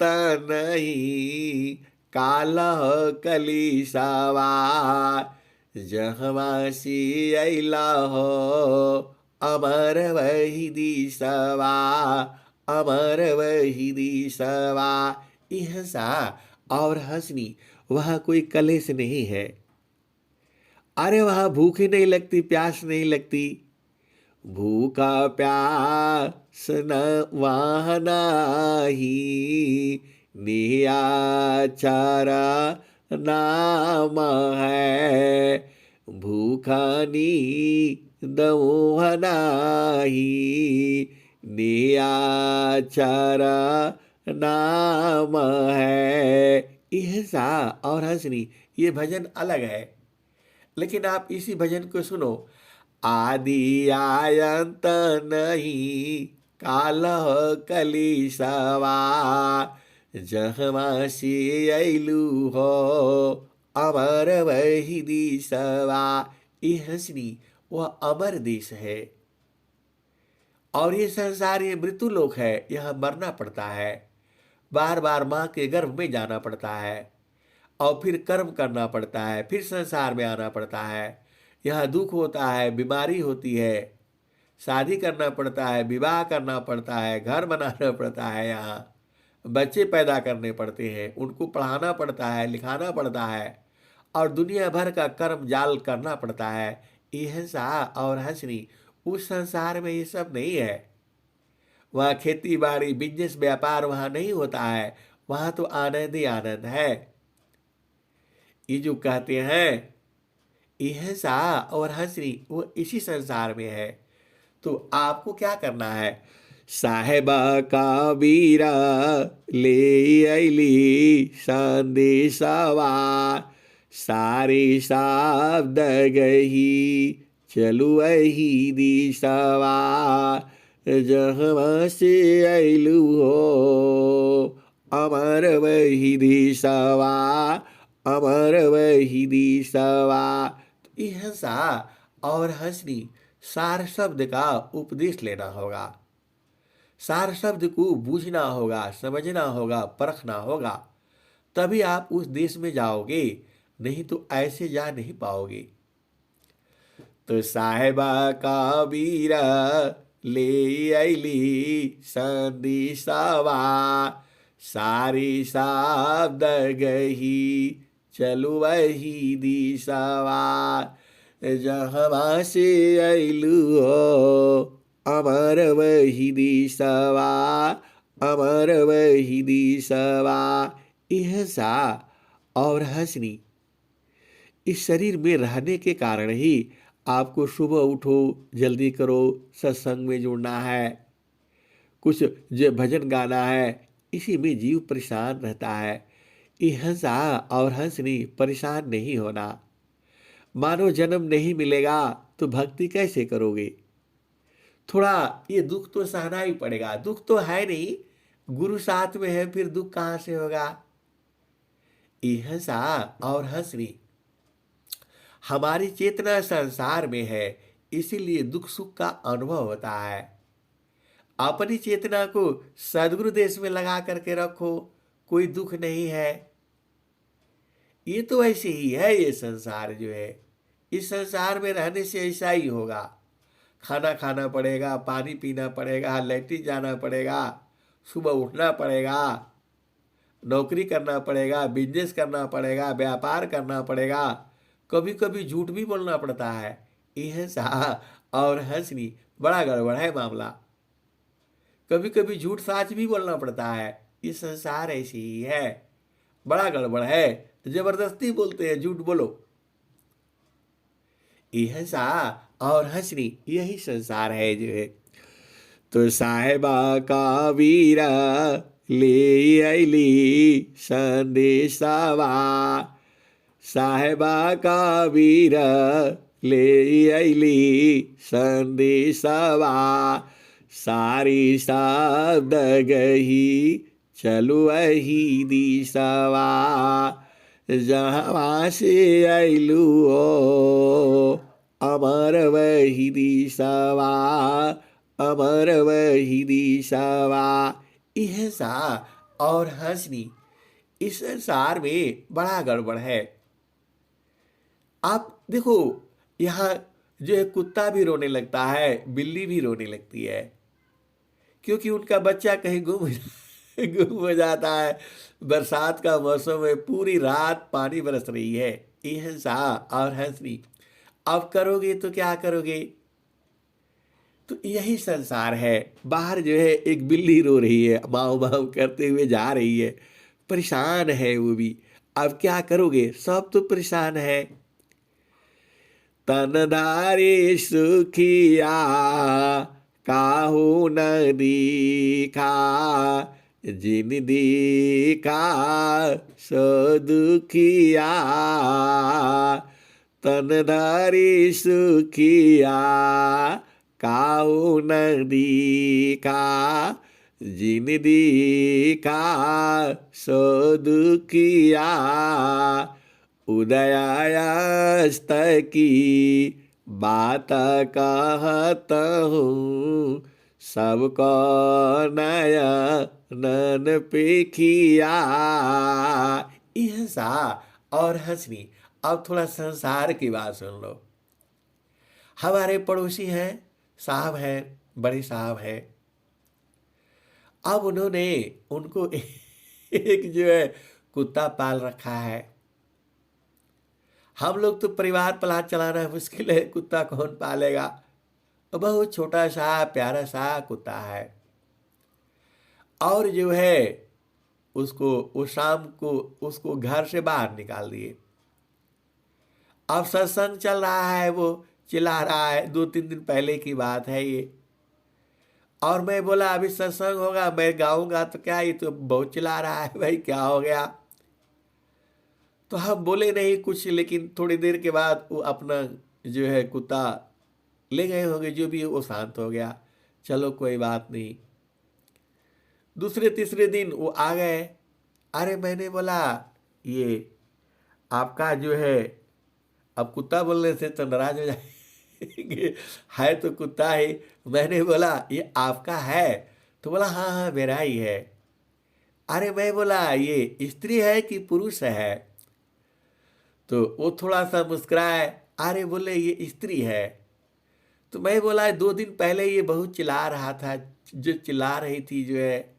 नहीं, कालह कलिसवा। जहवासी अला हो, अमर वही दिसवा, अमर वही दिसवा। यह सा और हंसनी, वहाँ कोई कलेश नहीं है। अरे वहाँ भूख ही नहीं लगती, प्यास नहीं लगती। भूखा प्यास न वहाँ नाही, निराचारा नाम है। भूखा नींद वहाँ नाही, निराचारा नाम है। यह सा और हंसनी, ये भजन अलग है, लेकिन आप इसी भजन को सुनो। आदि आयंत नहीं, कालह कलिसवा। जहवासी अइलु हो, अमर वही दिसवा। ये हंसनी वह अमर देश है, और ये संसार ये मृत्यु लोक है। यह मरना पड़ता है, बार बार माँ के गर्भ में जाना पड़ता है, और फिर कर्म करना पड़ता है, फिर संसार में आना पड़ता है। यहाँ दुख होता है, बीमारी होती है, शादी करना पड़ता है, विवाह करना पड़ता है, घर बनाना पड़ता है, यहाँ बच्चे पैदा करने पड़ते हैं, उनको पढ़ाना पड़ता है, लिखाना पड़ता है, और दुनिया भर का कर्म जाल करना पड़ता है। यह सा और हंसनी, उस संसार में ये सब नहीं है। वहाँ खेती बाड़ी बिजनेस व्यापार वहाँ नहीं होता है, वहाँ तो आनंद ही आनंद है। ये जो कहते हैं यह सा और हंसनी, वो इसी संसार में है। तो आपको क्या करना है? साहेबा का बीरा ले अली संदेशवा। सारे शब्द गही, चलु अही दिशवा। जहाँ से अइलु हो, अमर वही दिशवा, अमर वही दिशवा। यह सा और हंसनी, सार शब्द का उपदेश लेना होगा, सार शब्द को बूझना होगा, समझना होगा, परखना होगा, तभी आप उस देश में जाओगे, नहीं तो ऐसे जा नहीं पाओगे। तो साहेबा का बीरा ले अली संदेशवा। सारी शब्द गही, चलु वही दिशवा। जहाँ से अइलु हो, अमर वही दिशवा, अमर वही दिशवा। यह सा और हंसनी, इस शरीर में रहने के कारण ही आपको सुबह उठो, जल्दी करो, सत्संग में जुड़ना है, कुछ जो भजन गाना है, इसी में जीव परेशान रहता है। ये हंसा और हंसनी, परेशान नहीं होना। मानो जन्म नहीं मिलेगा तो भक्ति कैसे करोगे? थोड़ा ये दुख तो सहना ही पड़ेगा। दुख तो है नहीं, गुरु साथ में है, फिर दुख कहाँ से होगा? ये हंसा और हंसनी, हमारी चेतना संसार में है, इसीलिए दुख सुख का अनुभव होता है। अपनी चेतना को सदगुरु देश में लगा करके रखो, कोई दुख नहीं है। ये तो ऐसे ही है, ये संसार जो है, इस संसार में रहने से ऐसा ही होगा। खाना खाना पड़ेगा, पानी पीना पड़ेगा, लैट्रिन जाना पड़ेगा, सुबह उठना पड़ेगा, नौकरी करना पड़ेगा, बिजनेस करना पड़ेगा, व्यापार करना पड़ेगा, कभी कभी झूठ भी बोलना पड़ता है। अहिंसा और हंसनी, बड़ा गड़बड़ है मामला। कभी कभी झूठ साच भी बोलना पड़ता है। ये संसार ऐसी ही है, बड़ा गड़बड़ है। जबरदस्ती बोलते हैं झूठ बोलो। अहिंसा और हंसनी, यही संसार है जो है। तो साहेबा का वीरा ले अली संदेशवा, साहेबा का वीरा ले अली संदेशवा, सारी शब्द गही चलु अही दिशवा, जहाँ से अयलू ओ अमर वही दिशवा, अमर वही दिशवा। अहिंसा और हंसनी, इस संसार में बड़ा गड़बड़ है। आप देखो, यहाँ जो है कुत्ता भी रोने लगता है, बिल्ली भी रोने लगती है, क्योंकि उनका बच्चा कहीं गुम हो जाता है। बरसात का मौसम है, पूरी रात पानी बरस रही है। अहिंसा और हंसनी, अब करोगे तो क्या करोगे? तो यही संसार है। बाहर जो है एक बिल्ली रो रही है, माऊ माऊ करते हुए जा रही है, परेशान है वो भी। अब क्या करोगे? सब तो परेशान है। तनधारी सुखिया काहू न दीखा, जिन दीखा सो दुखिया, तनधारी सुखिया काहू न दीखा, जिन दीखा सो दुखिया, उदयास्त की बात कहत हूँ, सबको नयन पेखिया। अहिंसा और हंसनी। अब थोड़ा संसार की बात सुन लो। हमारे पड़ोसी हैं, साहब हैं, बड़े साहब हैं। अब उन्होंने उनको एक जो है कुत्ता पाल रखा है। हम लोग तो परिवार पला चलाना मुश्किल है, कुत्ता कौन पालेगा? बहुत छोटा सा प्यारा सा कुत्ता है। और जो है उसको, वो शाम को उसको घर से बाहर निकाल दिए। अब सत्संग चल रहा है, वो चिल्ला रहा है, 2-3 दिन पहले की बात है ये। और मैं बोला अभी सत्संग होगा, मैं गाऊंगा तो क्या, ये तो बहुत चिल्ला रहा है भाई, क्या हो गया? तो हम बोले नहीं कुछ, लेकिन थोड़ी देर के बाद वो अपना जो है कुत्ता ले गए होंगे, जो भी वो शांत हो गया। चलो कोई बात नहीं। दूसरे तीसरे दिन वो आ गए। अरे मैंने बोला ये आपका जो है, अब कुत्ता बोलने से तो नाराज हो जाएंगे, है तो कुत्ता ही। मैंने बोला ये आपका है? तो बोला हाँ हाँ मेरा ही है। अरे मैं बोला ये स्त्री है कि पुरुष है? तो वो थोड़ा सा मुस्कुराए। अरे बोले ये स्त्री है। तो मैं बोला 2 दिन पहले ये बहुत चिल्ला रहा था, जो चिल्ला रही थी जो है।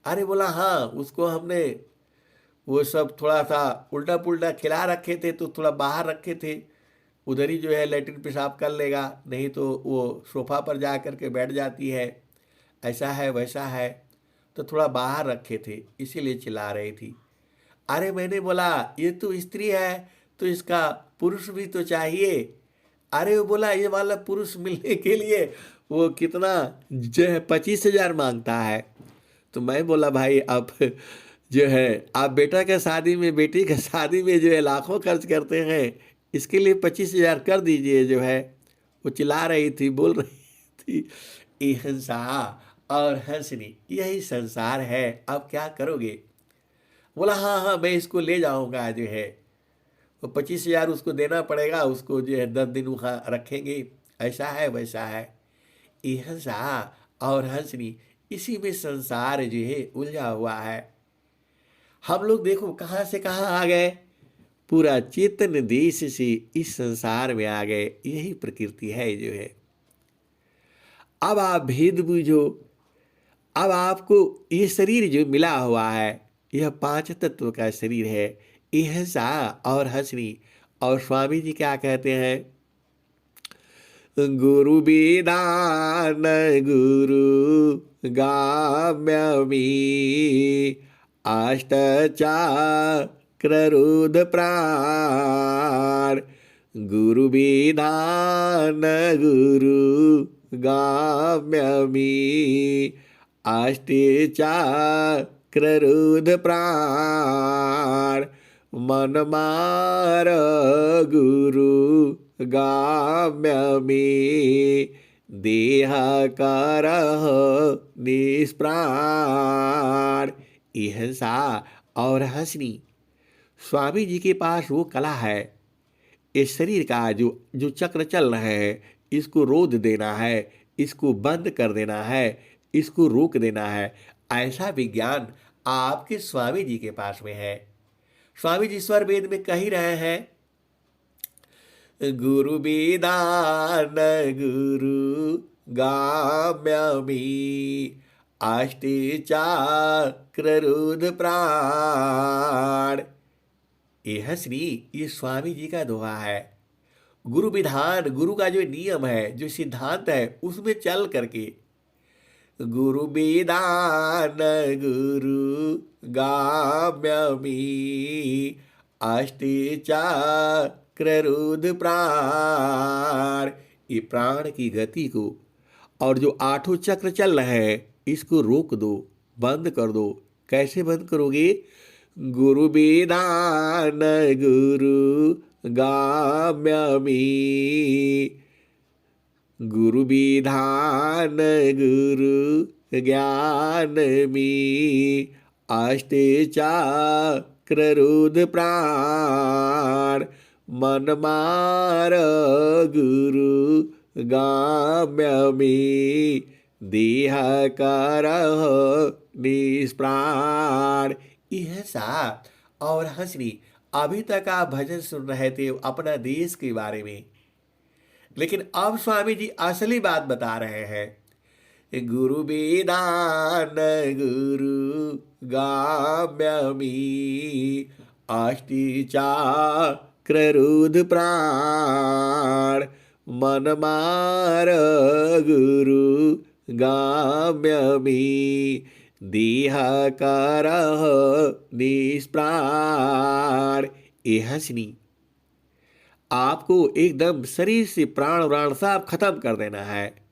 अरे बोला हाँ, उसको हमने वो सब थोड़ा सा उल्टा पुल्टा खिला रखे थे, तो थोड़ा बाहर रखे थे, उधर ही जो है लेटरिन पेशाब कर लेगा, नहीं तो वो सोफा पर जा कर के बैठ जाती है, ऐसा है वैसा है, तो थोड़ा बाहर रखे थे, इसीलिए चिल्ला रही थी। अरे मैंने बोला ये तो स्त्री है, तो इसका पुरुष भी तो चाहिए। अरे वो बोला ये वाला पुरुष मिलने के लिए वो कितना जो है 25,000 मांगता है। तो मैं बोला भाई आप जो है, आप बेटा का शादी में, बेटी का शादी में जो है लाखों खर्च करते हैं, इसके लिए 25,000 कर दीजिए जो है। वो चिल्ला रही थी, बोल रही थी। अहिंसा और हंसनी, यही संसार है। अब क्या करोगे? बोला हाँ हाँ मैं इसको ले जाऊंगा जो है, वो 25,000 उसको देना पड़ेगा, उसको जो है 10 दिन वहाँ रखेंगे, ऐसा है वैसा है। अहिंसा और हंसनी, इसी में संसार जो है उलझा हुआ है। हम लोग देखो कहाँ से कहाँ आ गए, पूरा चेतन देश से इस संसार में आ गए। यही प्रकृति है जो है। अब आप भेद बूझो। अब आपको ये शरीर जो मिला हुआ है, यह 5 तत्व का शरीर है। अहिंसा और हंसनी और स्वामी जी क्या कहते हैं? गुरु विधान गुरु गाम्यमी अष्टचक्र प्राण। गुरु विधान गुरु गाम्यमी अष्टचक्र प्राण। मन मार गुरु गाम्यमी देह करह निष्प्राण। अहिंसा और हंसनी। स्वामी जी के पास वो कला है, इस शरीर का जो जो चक्र चल रहे हैं इसको रोक देना है, इसको बंद कर देना है, इसको रोक देना है। ऐसा विज्ञान आपके स्वामी जी के पास में है। स्वामी जी स्वर वेद में कह ही रहे हैं, गुरु विधान गुरु गाम्यमी अष्टचक्र प्राण। यह श्री ये स्वामी जी का दोहा है। गुरु विधान, गुरु का जो नियम है, जो सिद्धांत है, उसमें चल करके गुरु विधान गुरु गाम्यमी अष्टचक्र प्राण। ये प्राण की गति को और जो आठों चक्र चल रहे हैं इसको रोक दो, बंद कर दो। कैसे बंद करोगे? गुरु विधान गुरु गाम्यमी गुरु विधान गुरु ज्ञानमी अष्टचक्र प्राण। मन मार गुरु गाम्यमी देह करह निष्प्राण। यह सा और हंसनी। अभी तक आप भजन सुन रहे थे अपना देश के बारे में, लेकिन अब स्वामी जी असली बात बता रहे हैं। गुरु विधान गुरु गाम्यमी अष्टचक्र प्राण। मन मार गुरु गाम्यमी देह करह निष्प्राण। ये हंसनी आपको एकदम शरीर से प्राण प्राण सब खत्म कर देना है।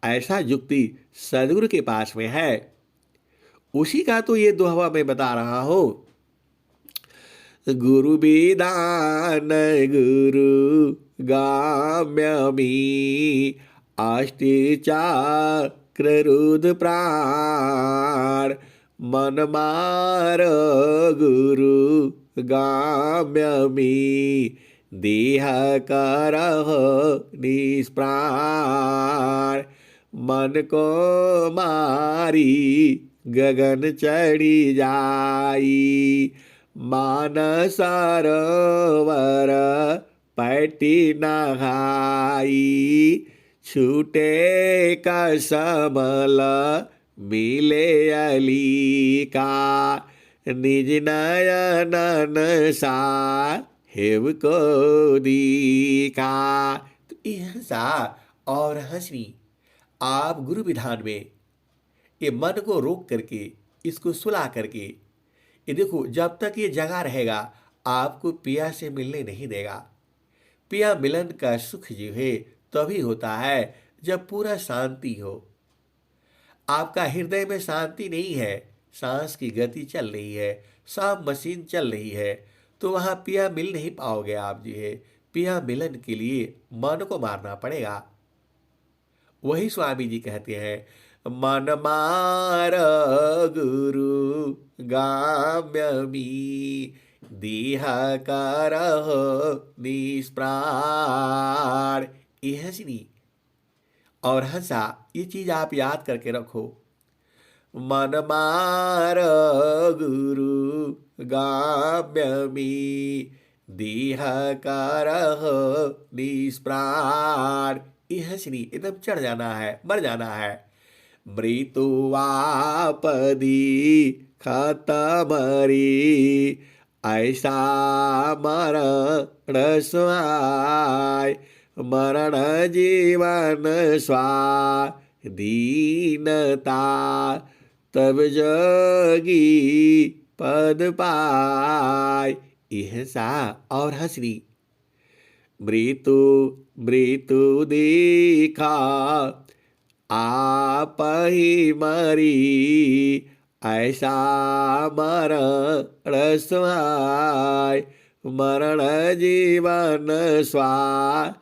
ऐसा युक्ति सदगुरु के पास में है। उसी का तो ये दोहा मैं बता रहा हूं। गुरु विधान गुरु गाम्यमी अष्टचक्र प्राण। मन मार गुरु गाम्यमी देह करह निष्प्राण। मन को मारी गगन चढ़ी जाई मानस सरोवर पैटी नहाई। छूटे कसमल मिले अली का निज नयनन सा हेव को दीका। तो यह सा और हंसनी आप गुरु विधान में ये मन को रोक करके इसको सुला करके ये देखो, जब तक ये जगा रहेगा आपको पिया से मिलने नहीं देगा। पिया मिलन का सुख जो है तभी होता है जब पूरा शांति हो। आपका हृदय में शांति नहीं है, सांस की गति चल रही है, सब मशीन चल रही है, तो वहां पिया मिल नहीं पाओगे आप जी है। पिया मिलन के लिए मन को मारना पड़ेगा। वही स्वामी जी कहते हैं, मन मार गुरु गाम्यमी देह करह निष्प्राण। ये हंसनी और हंसा ये चीज आप याद करके रखो। मन मार गुरु गाम्यमी देह करह निष्प्राण। ये हंसनी एकदम चढ़ जाना है, मर जाना है। मृत्युआपदी खतमरी ऐसा मरण स्वाय, मरण जीवन स्वाधीनता, तब जोगी पद पाय। यह सा और हंसनी। मृत्यु मृत्यु देखा आप ही मरी, ऐसा मरण स्वाय, मरण जीवन स्वाधीनता,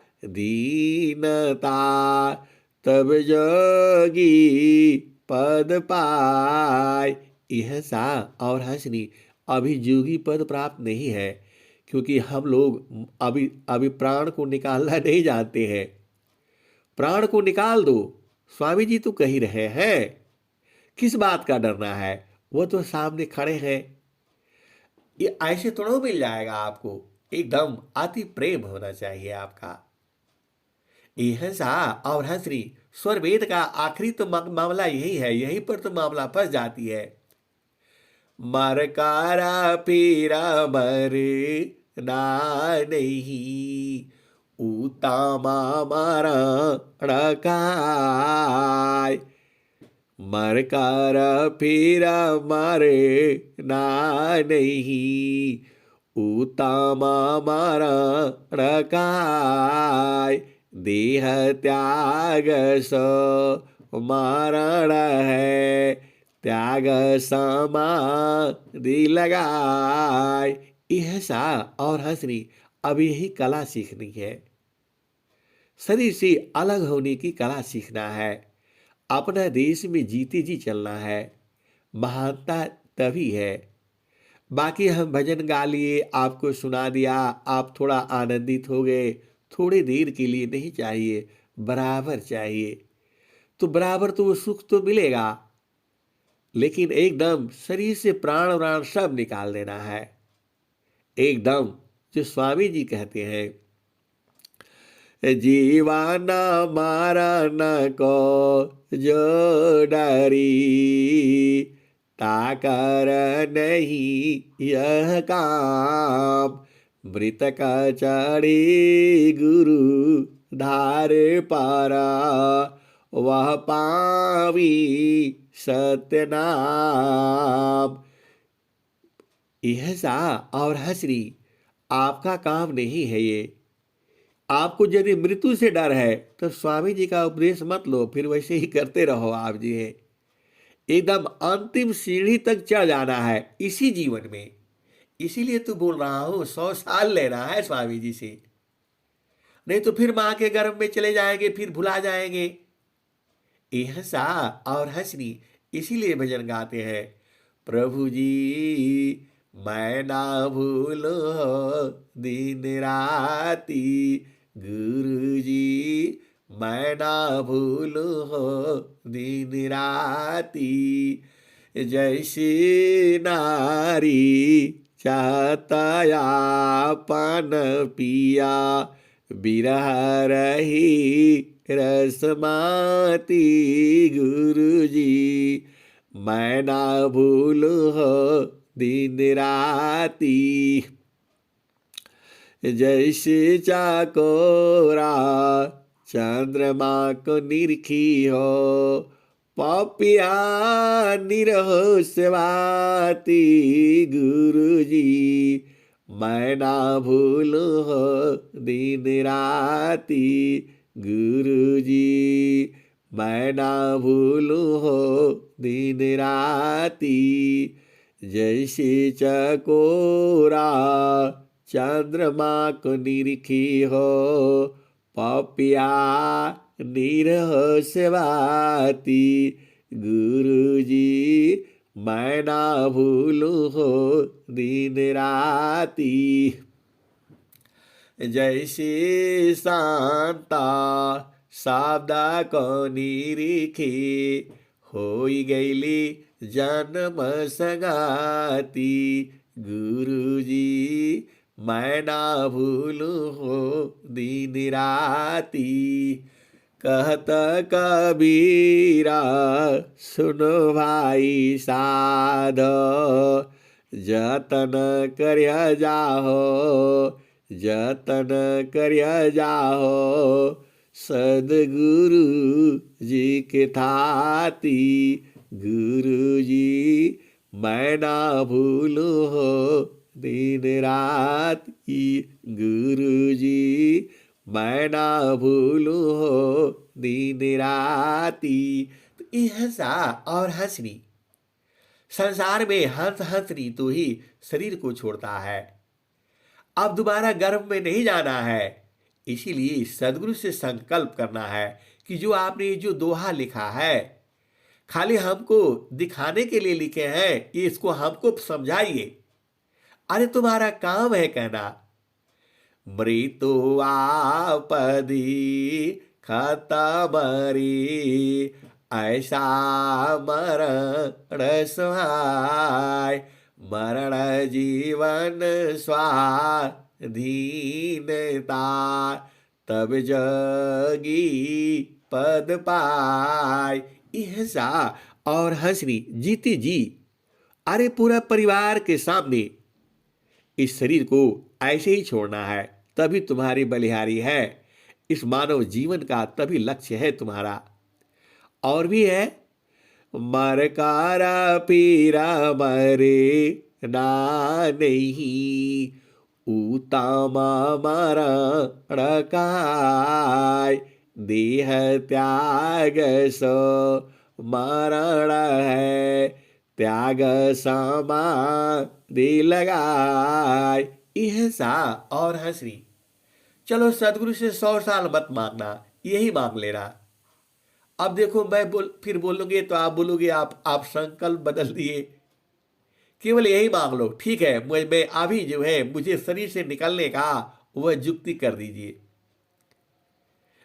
तब जोगी पद पाय। यह सा और हंसनी। अभी जोगी पद प्राप्त नहीं है, क्योंकि हम लोग अभी अभी प्राण को निकालना नहीं जानते हैं। प्राण को निकाल दो, स्वामी जी तो कह ही रहे हैं। किस बात का डरना है, वो तो सामने खड़े हैं। ये ऐसे थोड़ा मिल जाएगा आपको। एकदम अति प्रेम होना चाहिए आपका। यह सा और हंसरी। स्वर वेद का आखिरी तो मामला यही है, यहीं पर तो मामला फंस जाती है। मरकारा पीरा मरे ना नहीं, उतामा मारा ड़काय। मरकार पीरा मरे ना नहीं, उतामा मारा ड़काय। देह त्याग सो मारण है, त्याग समाधि लगाय। यह सा और हंसनी। अब यही कला सीखनी है, शरीर से अलग होने की कला सीखना है, अपना देश में जीते जी चलना है। महानता तभी है। बाकी हम भजन गा लिए, आपको सुना दिया, आप थोड़ा आनंदित हो गए, थोड़ी देर के लिए नहीं चाहिए, बराबर चाहिए। तो बराबर तो वो सुख तो मिलेगा, लेकिन एकदम शरीर से प्राण प्राण सब निकाल देना है। एकदम जो स्वामी जी कहते हैं, जीवान मारन को जो डरी, ताकर नहीं यह काम। मृतक चढ़ी गुरु धार पारा, वह पावी सत्य नाम। यह सा और हंसरी। आपका काम नहीं है ये। आपको यदि मृत्यु से डर है तो स्वामी जी का उपदेश मत लो, फिर वैसे ही करते रहो आप जी। एकदम अंतिम सीढ़ी तक चढ़ जाना है इसी जीवन में। इसीलिए तो बोल रहा हूं, 100 साल लेना है स्वामी जी से, नहीं तो फिर मां के गर्भ में चले जाएंगे, फिर भुला जाएंगे। यह सा और हंसनी। इसीलिए भजन गाते हैं, प्रभु जी मैं ना भूलो दिन राती, गुरु जी मैं ना भूलो दिन राती। जैसी नारी चाहता पान पिया, बिरह रही रसमाती, गुरु जी मैं ना भूलू हो दिन राती। जैसे चाकोरा चंद्रमा को निरखी हो, पपिया निरहो सेवाती, गुरु जी मैं ना भूलू हो दिन राती, गुरु जी मैं ना भूलू हो दिन राती। जैसे चकोरा चंद्रमा को निरखी हो, पपिया निरहो सेवाती, गुरु जी मैं ना भूलू हो दिन राती। जैसे शांता शाब्दा को निरीखी, होई गईली जन्म संगाती, गुरु जी मैं ना भूलू हो दिन राती। कहत कबीरा सुनो भाई साधो, जतन कर्या जाहो, जतन कर्या जाहो, सदगुरु जी के थाती। गुरु जी मैं ना भूलू हो दिन रात की, गुरु जी मैं ना भूलू हो दिन राती। तो ये हंसा और हंसनी, संसार में हंस हंसनी तो ही शरीर को छोड़ता है, अब दोबारा गर्भ में नहीं जाना है। इसीलिए सदगुरु से संकल्प करना है कि जो आपने जो दोहा लिखा है खाली हमको दिखाने के लिए लिखे हैं, ये इसको हमको समझाइए। अरे तुम्हारा काम है कहना, मृत्यु आपदी खतमरी, ऐसा मरण सुहाय, मरण जीवन स्वाधीनता, तब जगी पद पाय। हंसा और हंसनी जीती जी। अरे पूरा परिवार के सामने इस शरीर को ऐसे ही छोड़ना है, तभी तुम्हारी बलिहारी है। इस मानव जीवन का तभी लक्ष्य है तुम्हारा। और भी है, मरकारा पीरा मरे ना नहीं, उतामा मरण काय, देह त्याग सो मरण है, त्याग समाधि लगाय। हंसा और हंसनी, चलो सदगुरु से 100 साल मत मांगना, यही मांग लेना। अब देखो मैं फिर बोलूंगे तो आप बोलोगे आप संकल्प बदल दिए, केवल यही मांग लो, ठीक है। मैं अभी जो है मुझे शरीर से निकलने का वह जुक्ति कर दीजिए,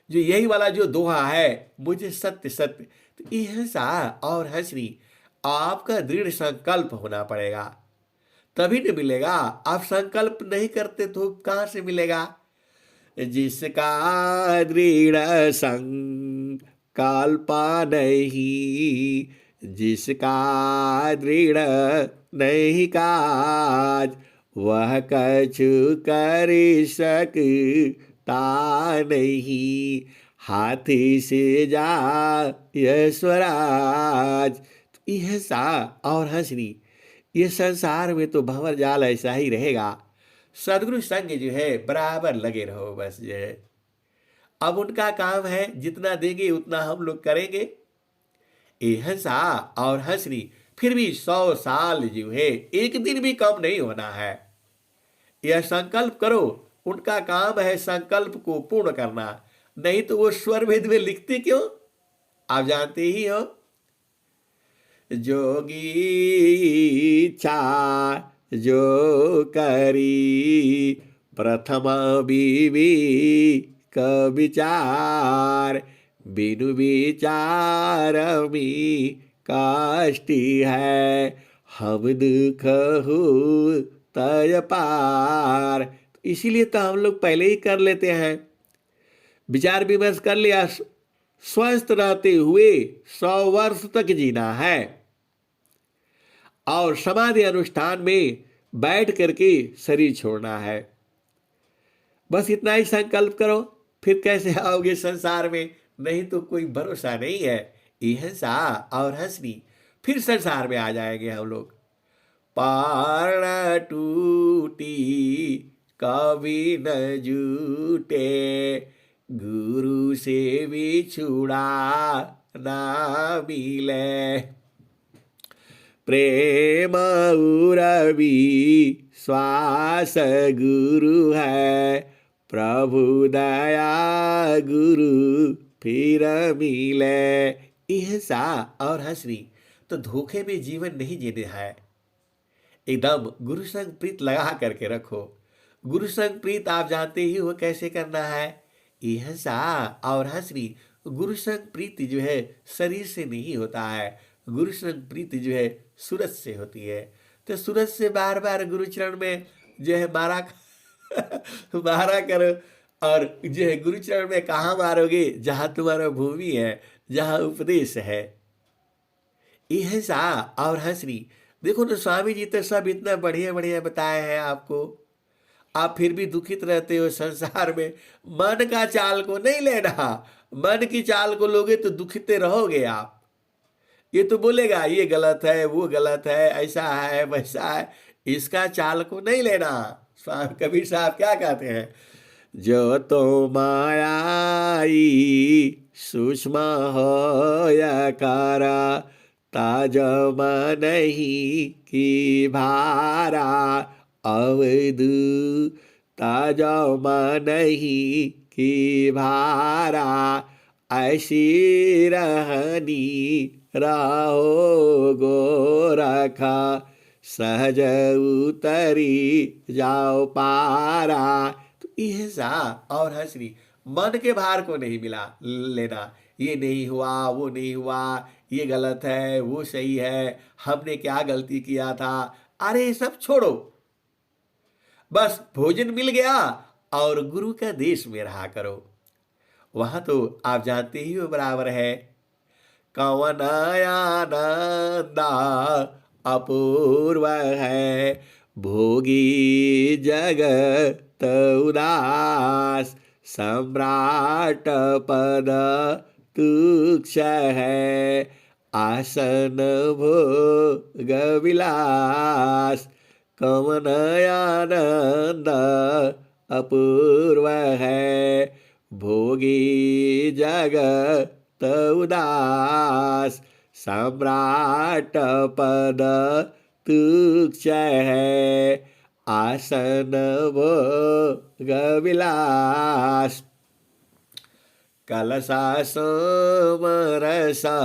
जो यही वाला जो दोहा है, मुझे सत्य सत्य। तो हंसा और हंसनी, आपका दृढ़ संकल्प होना पड़ेगा, तभी न मिलेगा। आप संकल्प नहीं करते तो कहां से मिलेगा। जिसका दृढ़ संकल्प नहीं, जिसका दृढ़ नहीं काज, वह कछु कर सकता नहीं, हाथी से जा स्वराज। यह सा और हंसनी, ये संसार में तो भंवर जाल ऐसा ही रहेगा। सदगुरु संग जो है बराबर लगे रहो, बस जो है। अब उनका काम है जितना देंगे उतना हम लोग करेंगे। ये हंसा और हंसनी, फिर भी 100 साल जो है एक दिन भी कम नहीं होना है। यह संकल्प करो, उनका काम है संकल्प को पूर्ण करना। नहीं तो वो स्वर भेद में लिखते क्यों, आप जानते ही हो। जोगी इच्छा जो करी, प्रथम बीवी का विचार, बिनु विचार में काष्टी है, हम दुख हो तय पार। इसीलिए तो हम लोग पहले ही कर लेते हैं, विचार विमर्श कर लिया। स्वस्थ रहते हुए 100 वर्ष तक जीना है और समाधि अनुष्ठान में बैठ करके शरीर छोड़ना है। बस इतना ही संकल्प करो, फिर कैसे आओगे संसार में, नहीं तो कोई भरोसा नहीं है। ये हंसा और हंसनी, फिर संसार में आ जाएंगे हम लोग। पारण टूटी कभी न जूटे, गुरु से बिछुड़ा ना मिले, प्रेम उरवी श्वास गुरु है, प्रभु दया गुरु फिर मिले। हंसा और हंसनी, तो धोखे में जीवन नहीं जीना है, एकदम गुरु संग प्रीत लगा करके रखो। गुरु संग प्रीत आप जानते ही हो कैसे करना है। हंसा और हंसनी, गुरु संग प्रीति जो है शरीर से नहीं होता है, गुरु संग प्रीति जो है सूरज से होती है। तो सूरज से बार बार गुरु चरण में जो है मारा मारा करो, और जो है गुरु चरण में कहाँ मारोगे, जहां तुम्हारा भूमि है, जहां उपदेश है। हंसा और हंसनी, देखो ना, स्वामी जी तो सब इतना बढ़िया बढ़िया बताए हैं आपको, आप फिर भी दुखित रहते हो संसार में। मन का चाल को नहीं लेना, मन की चाल को लोगे तो दुखित रहोगे आप। ये तो बोलेगा ये गलत है, वो गलत है, ऐसा है वैसा है, इसका चाल को नहीं लेना। स्वामी कबीर साहब क्या कहते हैं, जो तो मायाई सूक्ष्म हो कारा, ताज नहीं की भारा अवधु, ताज नहीं की भारा, ऐसी रहनी रहो गोरखा, सहज उतरी जाओ पारा। तो यह सा और हंसरी, मन के भार को नहीं मिला लेना, ये नहीं हुआ वो नहीं हुआ, ये गलत है वो सही है, हमने क्या गलती किया था, अरे ये सब छोड़ो। बस भोजन मिल गया और गुरु का देश में रहा करो। वहां तो आप जानते ही हो बराबर है, कवन आनंदा अपूर्व है, भोगी जगत उदास, सम्राट पद तुक्ष है, आसन भोग विलास, कवन आनंद अपूर्व है, भोगी जगत उदास, सम्राट पद तुक्ष है, आसन भोग विलास, कलसा समरसा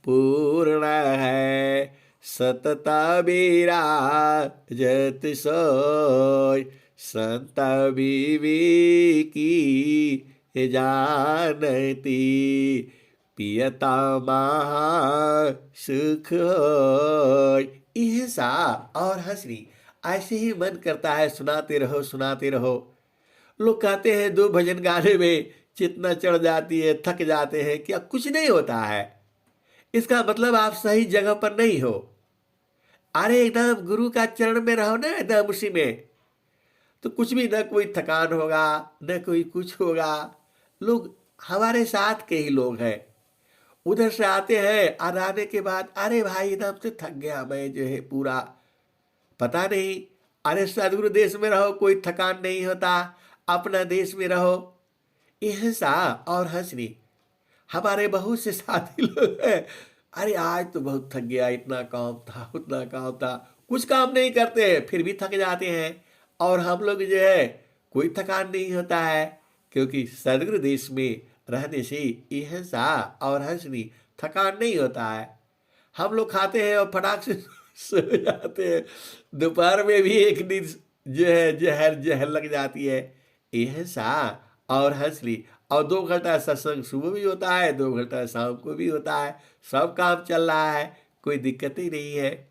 पूर्ण है, सतता विराजत सोय, संत विवेकी जानती, पियता महा सुख होय। यह सा और हंसरी, ऐसे ही मन करता है सुनाते रहो सुनाते रहो। लोग कहते हैं दो भजन गाने में चेतना चढ़ जाती है, थक जाते हैं, क्या कुछ नहीं होता है, इसका मतलब आप सही जगह पर नहीं हो। अरे एकदम गुरु का चरण में रहो ना, एकदम उसी में, तो कुछ भी, न कोई थकान होगा न कोई कुछ होगा। लोग हमारे साथ के ही लोग हैं, उधर से आते हैं और आने के बाद अरे भाई एकदम से थक गया मैं जो है पूरा, पता नहीं। अरे सदगुरु देश में रहो कोई थकान नहीं होता, अपना देश में रहो। यह सा और हंसनी, हमारे बहुत से साथी लोग हैं, अरे आज तो बहुत थक गया, इतना काम था उतना काम था, कुछ काम नहीं करते फिर भी थक जाते हैं। और हम लोग जो है कोई थकान नहीं होता है, क्योंकि सदगुरु देश में रहने से यह सा और हंसनी थकान नहीं होता है। हम लोग खाते हैं और फटाक से सो जाते हैं, दोपहर में भी एक नींद जो है जहर जहर लग जाती है। यह सा और हंसली, और 2 घंटा सत्संग सुबह भी होता है, 2 घंटा शाम को भी होता है, सब काम चल रहा है, कोई दिक्कत ही नहीं है,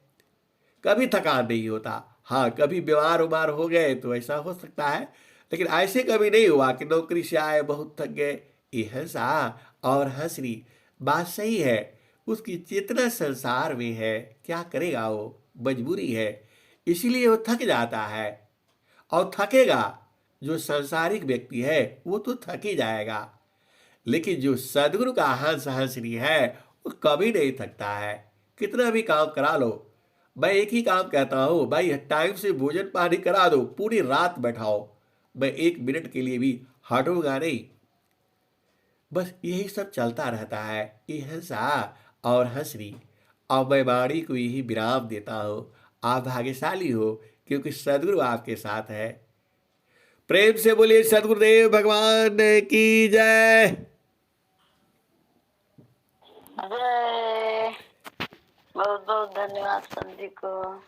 कभी थकान नहीं होता। हाँ कभी बीमार उमार हो गए तो ऐसा हो सकता है, लेकिन ऐसे कभी नहीं हुआ कि नौकरी से आए बहुत थक गए। यह सा और हंसनी, बात सही है, उसकी चेतना संसार में है, क्या करेगा वो, मजबूरी है, इसीलिए वो थक जाता है। और थकेगा, जो सांसारिक व्यक्ति है वो तो थक ही जाएगा, लेकिन जो सदगुरु का हंस हंसनी है वो कभी नहीं थकता है, कितना भी काम करा लो। मैं एक ही काम कहता हूँ भाई, टाइम से भोजन पानी करा दो, पूरी रात बैठाओ, मैं 1 मिनट के लिए भी हटूंगा नहीं। बस यही सब चलता रहता है, ये हंसा और हंसनी। और मैं वाणी को यही विराम देता हूँ। आप भाग्यशाली हो क्योंकि सदगुरु आपके साथ है। प्रेम से बोलिए सदगुरुदेव भगवान की जय। जय। बहुत बहुत धन्यवाद संत जी को।